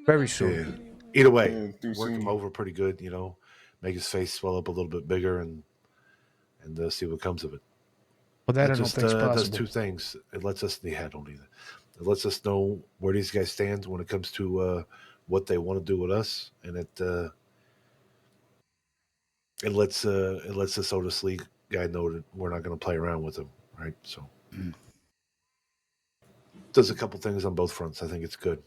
Very soon. Yeah. Either way, work him over pretty good. Make his face swell up a little bit bigger and see what comes of it. Well, that I don't think is possible. It does two things. It lets us. I don't either. It lets us know where these guys stand when it comes to what they want to do with us, and it lets this Otis Lee guy know that we're not going to play around with him, right? So does a couple things on both fronts. I think it's good.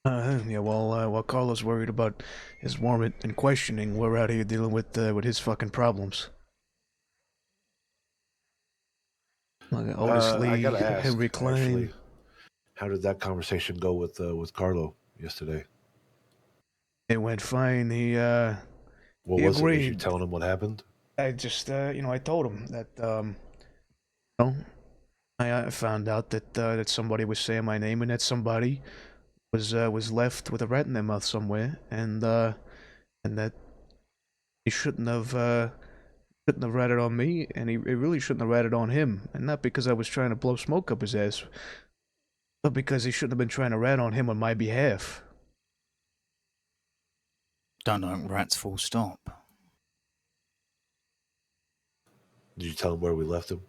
Yeah. While Carlos worried about his warrant and questioning, we're out here dealing with his fucking problems. Like Otis Lee, I gotta ask, Henry Klein. Actually, how did that conversation go with Carlo yesterday? It went fine. He What he was agreed. it? Was you telling him what happened? I just I told him that I found out that somebody was saying my name and that somebody was left with a rat in their mouth somewhere, and that he shouldn't have ratted on me, and he really shouldn't have ratted on him, and not because I was trying to blow smoke up his ass, but because he shouldn't have been trying to rat on him on my behalf. Don't know rats full stop. Did you tell him where we left him?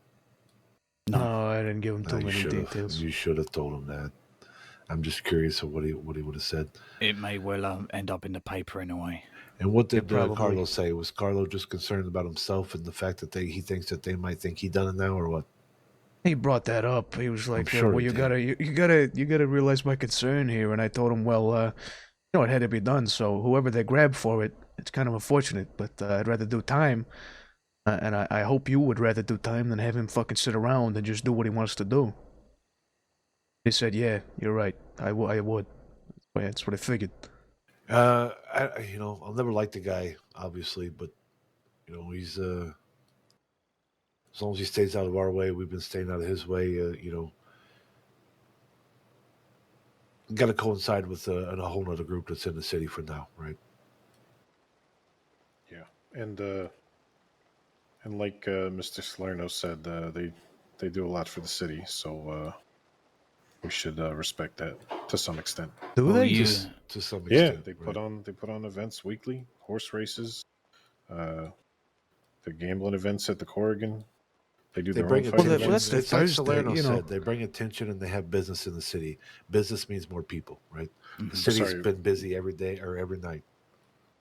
No, I didn't give him too you many should have. details. You should have told him that. I'm just curious of what he would have said. It may well end up in the paper anyway. And what did probably. Carlo say? Was Carlo just concerned about himself and the fact that he thinks that they might think he done it now, or what? He brought that up. He was like, sure "Well, he you did. gotta realize my concern here." And I told him, "Well, it had to be done. So whoever they grab for it, it's kind of unfortunate. But I'd rather do time, and I hope you would rather do time than have him fucking sit around and just do what he wants to do." He said, "Yeah, you're right. I would. That's what I figured." I'll never like the guy, obviously, but he's as long as he stays out of our way, we've been staying out of his way. Got to coincide with a whole other group that's in the city for now, right? Yeah, and like Mr. Salerno said, they do a lot for the city, so we should respect that to some extent. Do Well, they? you- To some Yeah, extent. they put on events weekly, horse races, the gambling events at the Corrigan. They do They their bring own attention. fighting that's events. the It's like Thursday, Salerno you know. said. They bring attention and they have business in the city. Business means more people, right? The Mhm. city's Sorry. been busy every day or every night.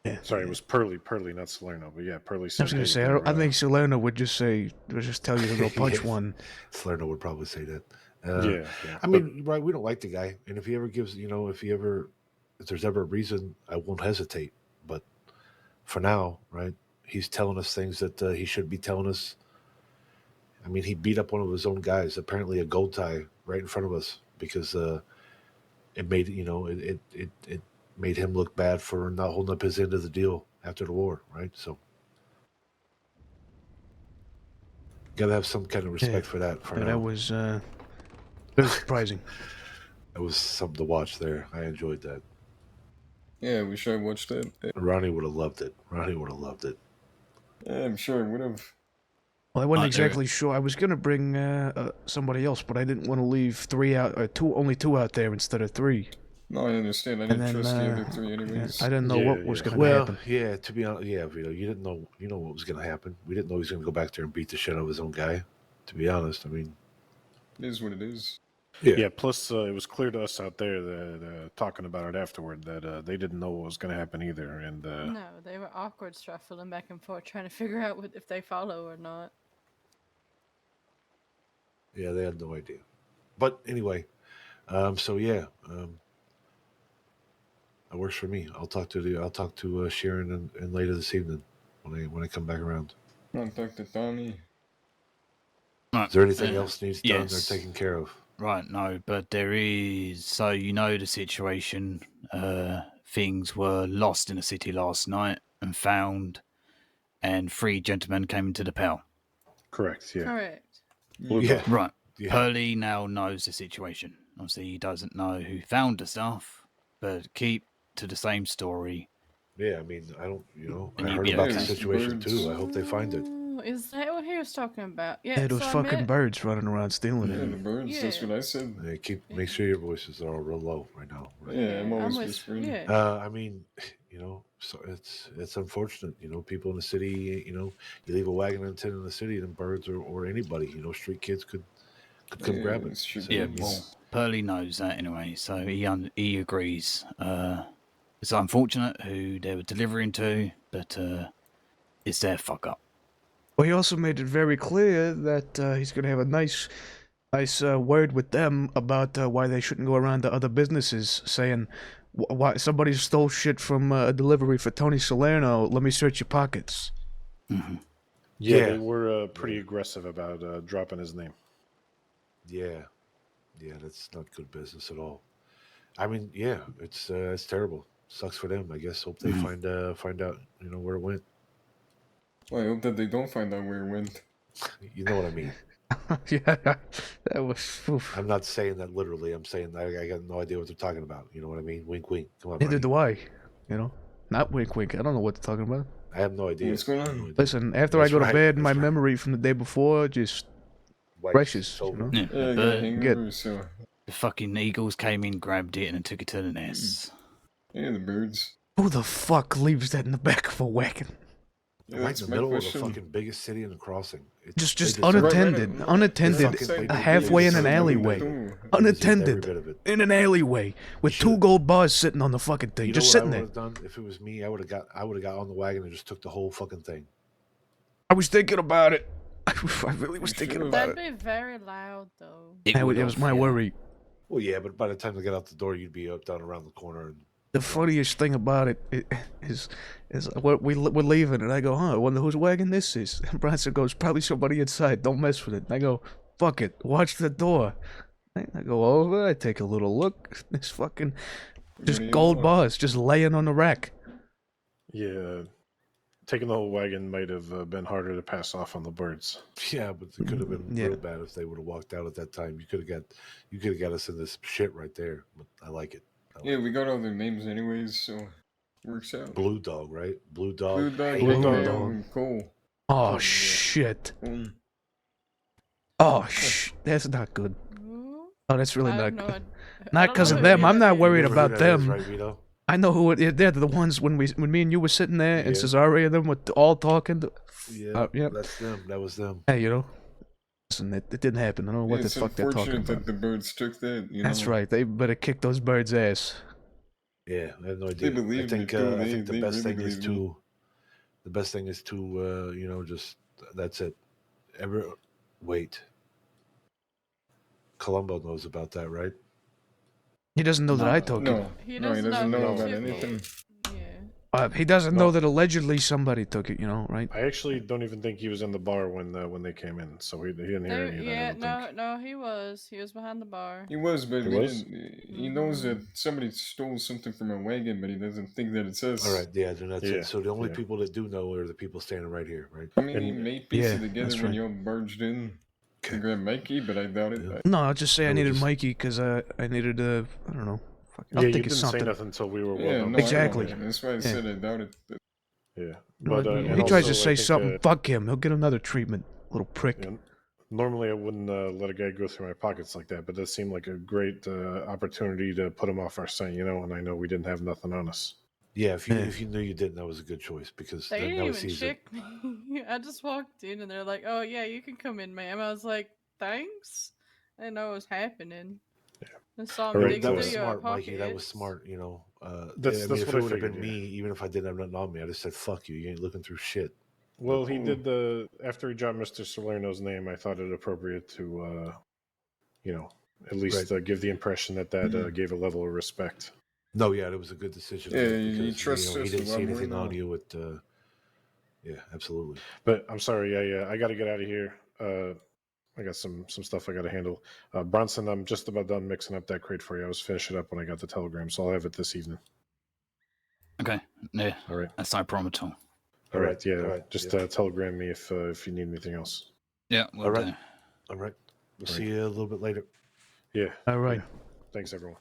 Yeah. Sorry, it was Pearly, not Salerno, but yeah, Pearly I said. was gonna hey, say, they're, I think Salerno would just tell you to go punch Yes. one. Salerno would probably say that. yeah. I mean, right? We don't like the guy, and if he ever gives, if there's ever a reason, I won't hesitate. But for now, right? He's telling us things that he should be telling us. I mean, he beat up one of his own guys, apparently a gold tie, right in front of us because it made it made him look bad for not holding up his end of the deal after the war, right? So, gotta have some kind of respect for that. For now, That was very surprising. that was something to watch there. I enjoyed that. Yeah, we should have watched that. Ronnie would have loved it. Ronnie would have loved it. Yeah, I'm sure I would have. Well, I wasn't there- exactly sure. I was gonna bring somebody else, but I didn't want to leave only two out there instead of three. No, I understand. I And didn't then trust the other three yeah, anyways. I didn't know what was Yeah. gonna Well, happen. yeah. To be honest, yeah, Vito, you didn't know. You know what was going to happen. We didn't know he was going to go back there and beat the shit out of his own guy. To be honest, I mean, It is what it is. Yeah. Plus, it was clear to us out there that talking about it afterward that they didn't know what was going to happen either, and No, they were awkward shuffling back and forth trying to figure out if they follow or not. Yeah, they had no idea. But anyway, so yeah, that works for me. I'll talk to Sharon and later this evening when I come back around. Contact the Tommy. Right. Is there anything else needs done Yes. or taken care of? Right, no, but there is. So the situation. Things were lost in the city last night and found, and 3 gentlemen came into the Pell. correct, yeah. Correct. Yeah, Right. yeah. Pearly now knows the situation. Obviously, he doesn't know who found the stuff, but keep to the same story. Yeah, I mean, I don't, And I you'd heard be about okay. the situation Birds. too. I hope they find it. Oh, is that what he was talking about? Yeah, Yeah, those so I fucking met- birds running around stealing Yeah, it. the birds. That's Yeah. what I said. Yeah, make sure your voices are all real low right now. Right? Yeah, I'm always with- whispering. Yeah. I mean, so it's unfortunate. People in the city. You leave a wagon antenna in the city, and birds or anybody. Street kids could come Yeah, grab it. it's true. So, Yeah, I mean, well, Pearly knows that anyway, so he agrees. It's unfortunate who they were delivering to, but it's their fuck up. Well, he also made it very clear that he's gonna have a nice word with them about why they shouldn't go around to other businesses saying, why somebody stole shit from a delivery for Tony Salerno. Let me search your pockets. Mm-hmm. Yeah, they were pretty aggressive about dropping his name. yeah, that's not good business at all. I mean, yeah, it's terrible. Sucks for them. I guess. Hope they find out. Where it went. Well, I hope that they don't find out where it went. You know what I mean. Yeah, that was. Oof. I'm not saying that literally. I'm saying I got no idea what they're talking about. You know what I mean? Wink, wink. Come on. Neither Ronnie. do I. Not wink, wink. I don't know what they're talking about. I have no idea. What's going on? No idea. Listen, after That's I go to right, bed, my that's right. memory from the day before just Wax crashes. sober. Yeah, Yeah, I got a but hangover, so the fucking eagles came in, grabbed it, and then took it to the nest. yeah, the birds. Who the fuck leaves that in the back of a wagon? Yeah, right that's in the my middle of the question. fucking biggest city in the crossing. Just they deserve it. unattended, Right, unattended, fucking- they halfway in an deserve every alleyway, bit of it. They deserved every unattended bit of it. in an alleyway with should've- 2 gold bars sitting on the fucking thing, You know just what sitting I there. would have done if it was me? I would have got on the wagon and just took the whole fucking thing. I was thinking about it. I really was You thinking should've. about That'd it. be very loud, though. It was my worry. Well, yeah, but by the time they get out the door, you'd be up, down, around the corner, and The funniest thing about it is we're leaving, and I go, huh, I wonder whose wagon this is. And Bronson goes, probably somebody inside, don't mess with it. And I go, fuck it, watch the door. I go over, I take a little look, this fucking, just What do you gold know? bars, just laying on the rack. Yeah, taking the whole wagon might have been harder to pass off on the birds. yeah, but it could have been Yeah. real bad if they would have walked out at that time. You could have got us in this shit right there. But I like it. Yeah, we got all their names anyways, so works out. Blue Dog, right? Blue Dog. Blue Dog, Hey, Big Blue Dog, Dog. and Cole. Oh, yeah. shit. Boom. Oh, that's not good. Ooh, Oh, that's really I not have no good. idea. I Not don't 'cause know of who them, any I'm not is. worried You know who about that is, them. right, Vito? I know who they're the ones when me and you were sitting there and Yeah. Cesare and them were all talking. Yeah, Yeah. that's them. That was them. Hey, you know, listen, it didn't happen. I don't know what Yeah, the it's fuck they're talking unfortunate about. that the birds took that. You That's know? right. They better kick those birds' ass. Yeah, I have no idea. believe I it, think too. I think the They best really thing is believe it. to just that's it. Wait. Columbo knows about that, right? He doesn't know that I No. took it. No, He no, he doesn't doesn't know know who about took it. anything. Yeah. He doesn't No. know that allegedly somebody took it. You know, right? I actually don't even think he was in the bar when they came in, so he didn't hear any of that. I Yeah, don't think. no, he was. He was behind the bar. He was, but He we was? didn't. He knows that somebody stole something from a wagon, but he doesn't think that it's us. All right, yeah, then that's Yeah, it. So the only yeah. people that do know are the people standing right here, right? I mean, he And- may piece Yeah, it together that's when right. you all barged in Okay. to grab Mikey, but I doubt it. Yeah. I- No, I'll just say I would needed just- Mikey because I needed I don't know. Yeah, I'll you think of didn't something. say nothing until we were well yeah, done. no, I know Exactly. that. That's why I Yeah. said I doubt it. Yeah, No, but he and tries to also, say I think, something. Fuck him. He'll get another treatment. Little prick. Yeah, normally, I wouldn't let a guy go through my pockets like that, but that seemed like a great opportunity to put him off our scent, and I know we didn't have nothing on us. Yeah, if you Yeah. if you knew you didn't, that was a good choice because They then didn't now he even sees it. check me. I just walked in and they're like, "Oh yeah, you can come in, ma'am." I was like, "Thanks." I didn't know what was happening. I saw All him right, dig That through was your smart, Mikey. That was pockets. smart. That's if what it I would have been figured, me, even if I didn't have nothing on me, I'd have said, "Fuck you. You ain't looking through shit." Well, he Ooh. did after he dropped Mr. Salerno's name. I thought it appropriate to, at least give the impression that gave a level of respect. No, yeah, it was a good decision. Yeah, because, you trust he us didn't a see lot more anything on now. you. Yeah, absolutely. But I'm sorry, I got to get out of here. I got some stuff I got to handle. Bronson, I'm just about done mixing up that crate for you. I was finishing up when I got the telegram, so I'll have it this evening. Okay. Yeah, All right. that's no problem at all. All right. Yeah. all right, Just yeah. telegram me if you need anything else. Yeah, we'll All right. do. All right. We'll Right. see you a little bit later. Yeah. All right. Yeah. Thanks, everyone.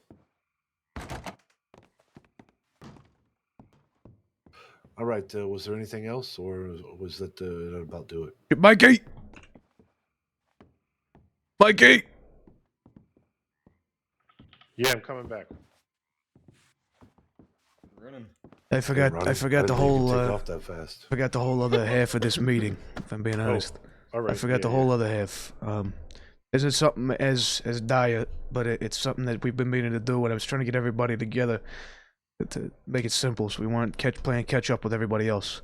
All right. Was there anything else, or was that about do it? Mikey. Mikey. Yeah, I'm coming back. Running. I forgot. Ronnie, I forgot the didn't think you'd whole. take off that fast. Forgot the whole other half of this meeting. If I'm being honest. All right. I forgot yeah, the whole yeah. other half. Isn't something as dire, but it's something that we've been meaning to do, and I was trying to get everybody together to make it simple, so we weren't playing catch up with everybody else.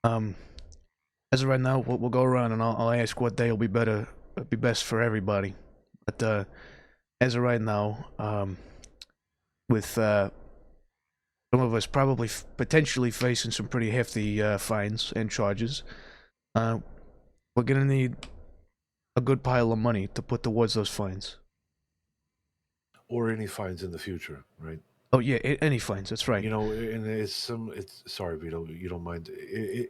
As of right now, we'll go around and I'll ask what day will be best for everybody. But as of right now, with some of us probably potentially facing some pretty hefty fines and charges, we're gonna need a good pile of money to put towards those fines. Or any fines in the future, right? Oh yeah, any fines. That's right. And it's sorry, Vito, you don't mind.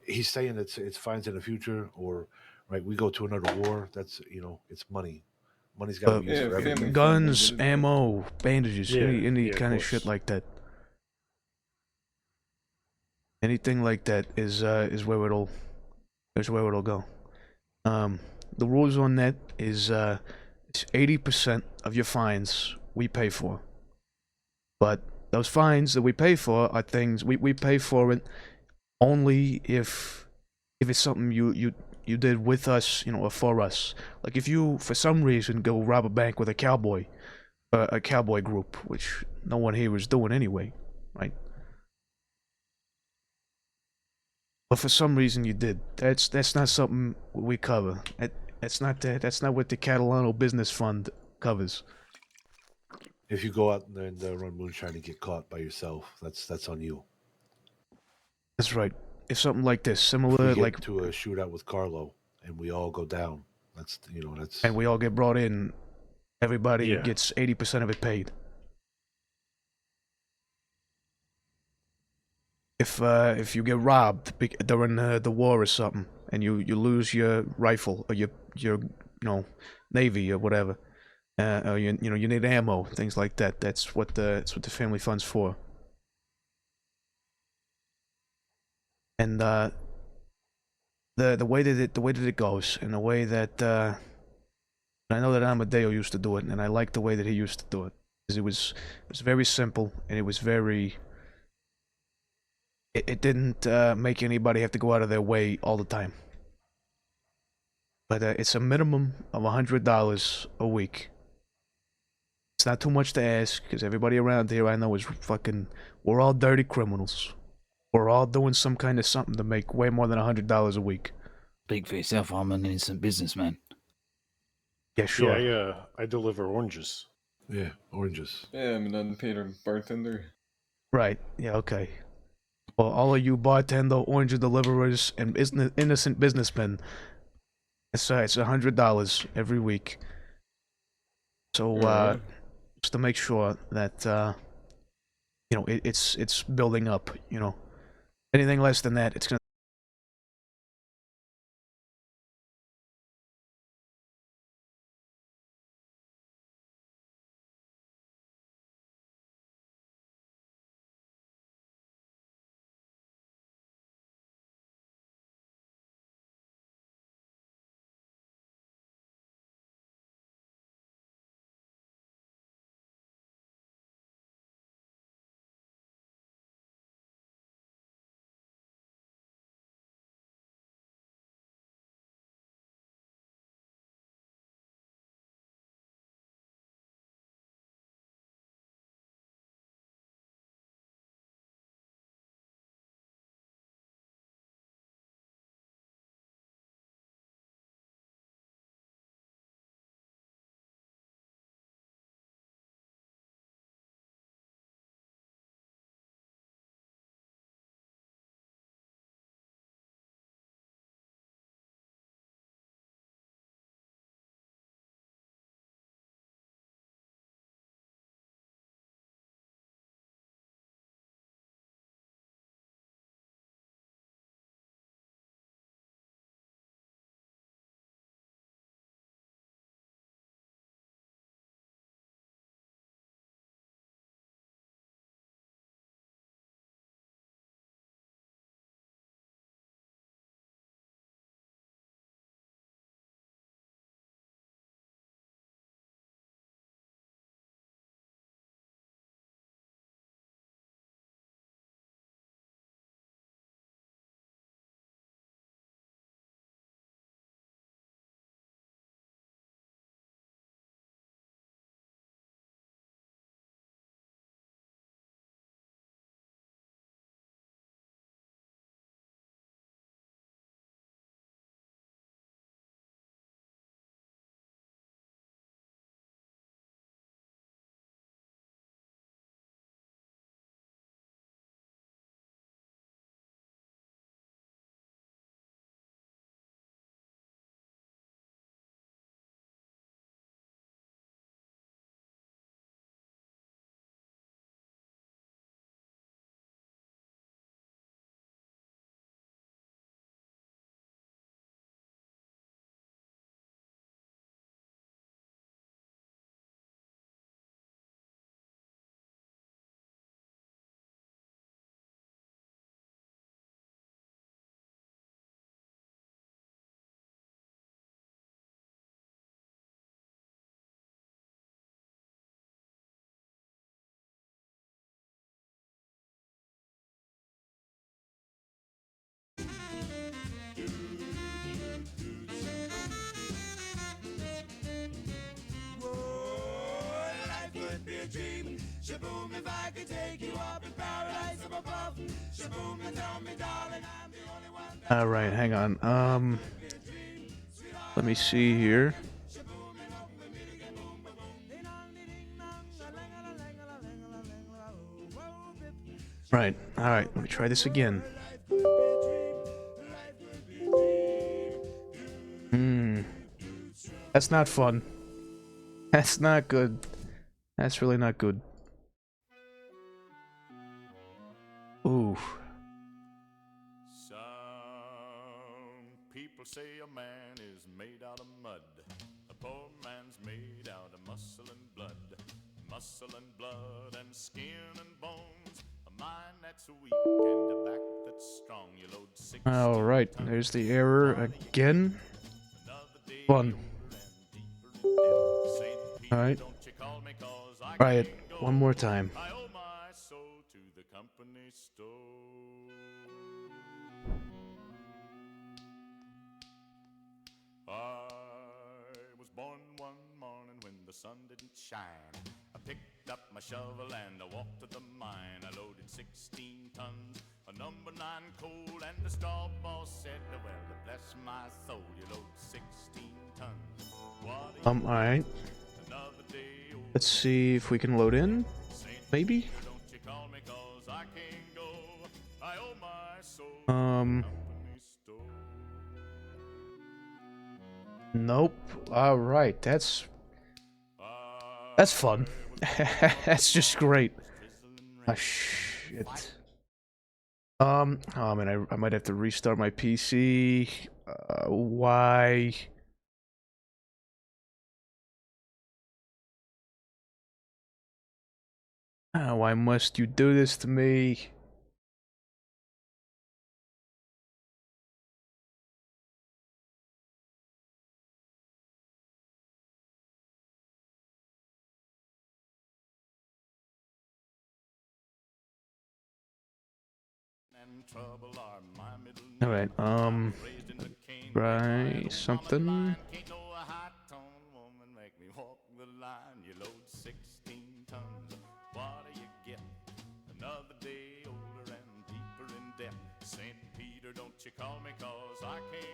He's saying it's fines in the future, or right? We go to another war. That's it's money. Money's got to be used Yeah, for everything. family. Guns, Friendly, ammo, bandages, Yeah, any yeah, of kind of course. shit like that. Anything like that is where it'll go. The rules on that is it's 80% of your fines we pay for. But those fines that we pay for are things we pay for it only if it's something you did with us, or for us. Like if you for some reason go rob a bank with a cowboy group, which no one here was doing anyway, right? But for some reason you did. That's not something we cover. That's not what the Catalano Business Fund covers. If you go out and run moonshine and get caught by yourself, that's on you. That's right. If something like this, If we similar, get like, into a shootout with Carlo and we all go down, that's and we all get brought in, everybody Yeah. gets 80% of it paid. If you get robbed during the war or something, and you lose your rifle or your navy or whatever, or you need ammo, things like that. That's what the family fund's for. And the way that it goes, and the way that I know that Amadeo used to do it, and I like the way that he used to do it, because it was very simple, and it was very. It didn't make anybody have to go out of their way all the time. But it's a minimum of $100 a week. It's not too much to ask, because everybody around here I know is fucking. We're all dirty criminals. We're all doing some kind of something to make way more than $100 a week. Speak for yourself. I'm an innocent businessman. Yeah, sure. Yeah, I deliver oranges. Yeah, oranges. Yeah, I'm an unpaid bartender. Right. Yeah. Okay. Well, all of you bartender, orange deliverers, and innocent businessmen, it's $100 every week. So Alright. just to make sure that it's building up. Anything less than that, it's gonna All right, hang on. Let me see here. Right. All right. Let me try this again. That's not fun. That's not good. That's really not good. Ooh. Some people say a man is made out of mud. A poor man's made out of muscle and blood. Muscle and blood and skin and bones. A mind that's weak and a back that's strong. You load 6 All right. There's the error again. Fun. All right. Try it one more time. I owe my soul to the company store. I was born one morning when the sun didn't shine. I picked up my shovel and I walked to the mine. I loaded 16 tons of number 9 coal, and the straw boss said, well, bless my soul, you load 16 tons. All right. Let's see if we can load in. Maybe. Nope. All right. That's fun. That's just great. Ah, shit. Oh man, I might have to restart my PC. Why? Why must you do this to me? All right, try something. I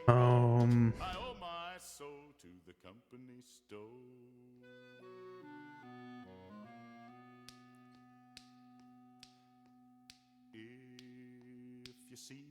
owe my soul to the company store. If you see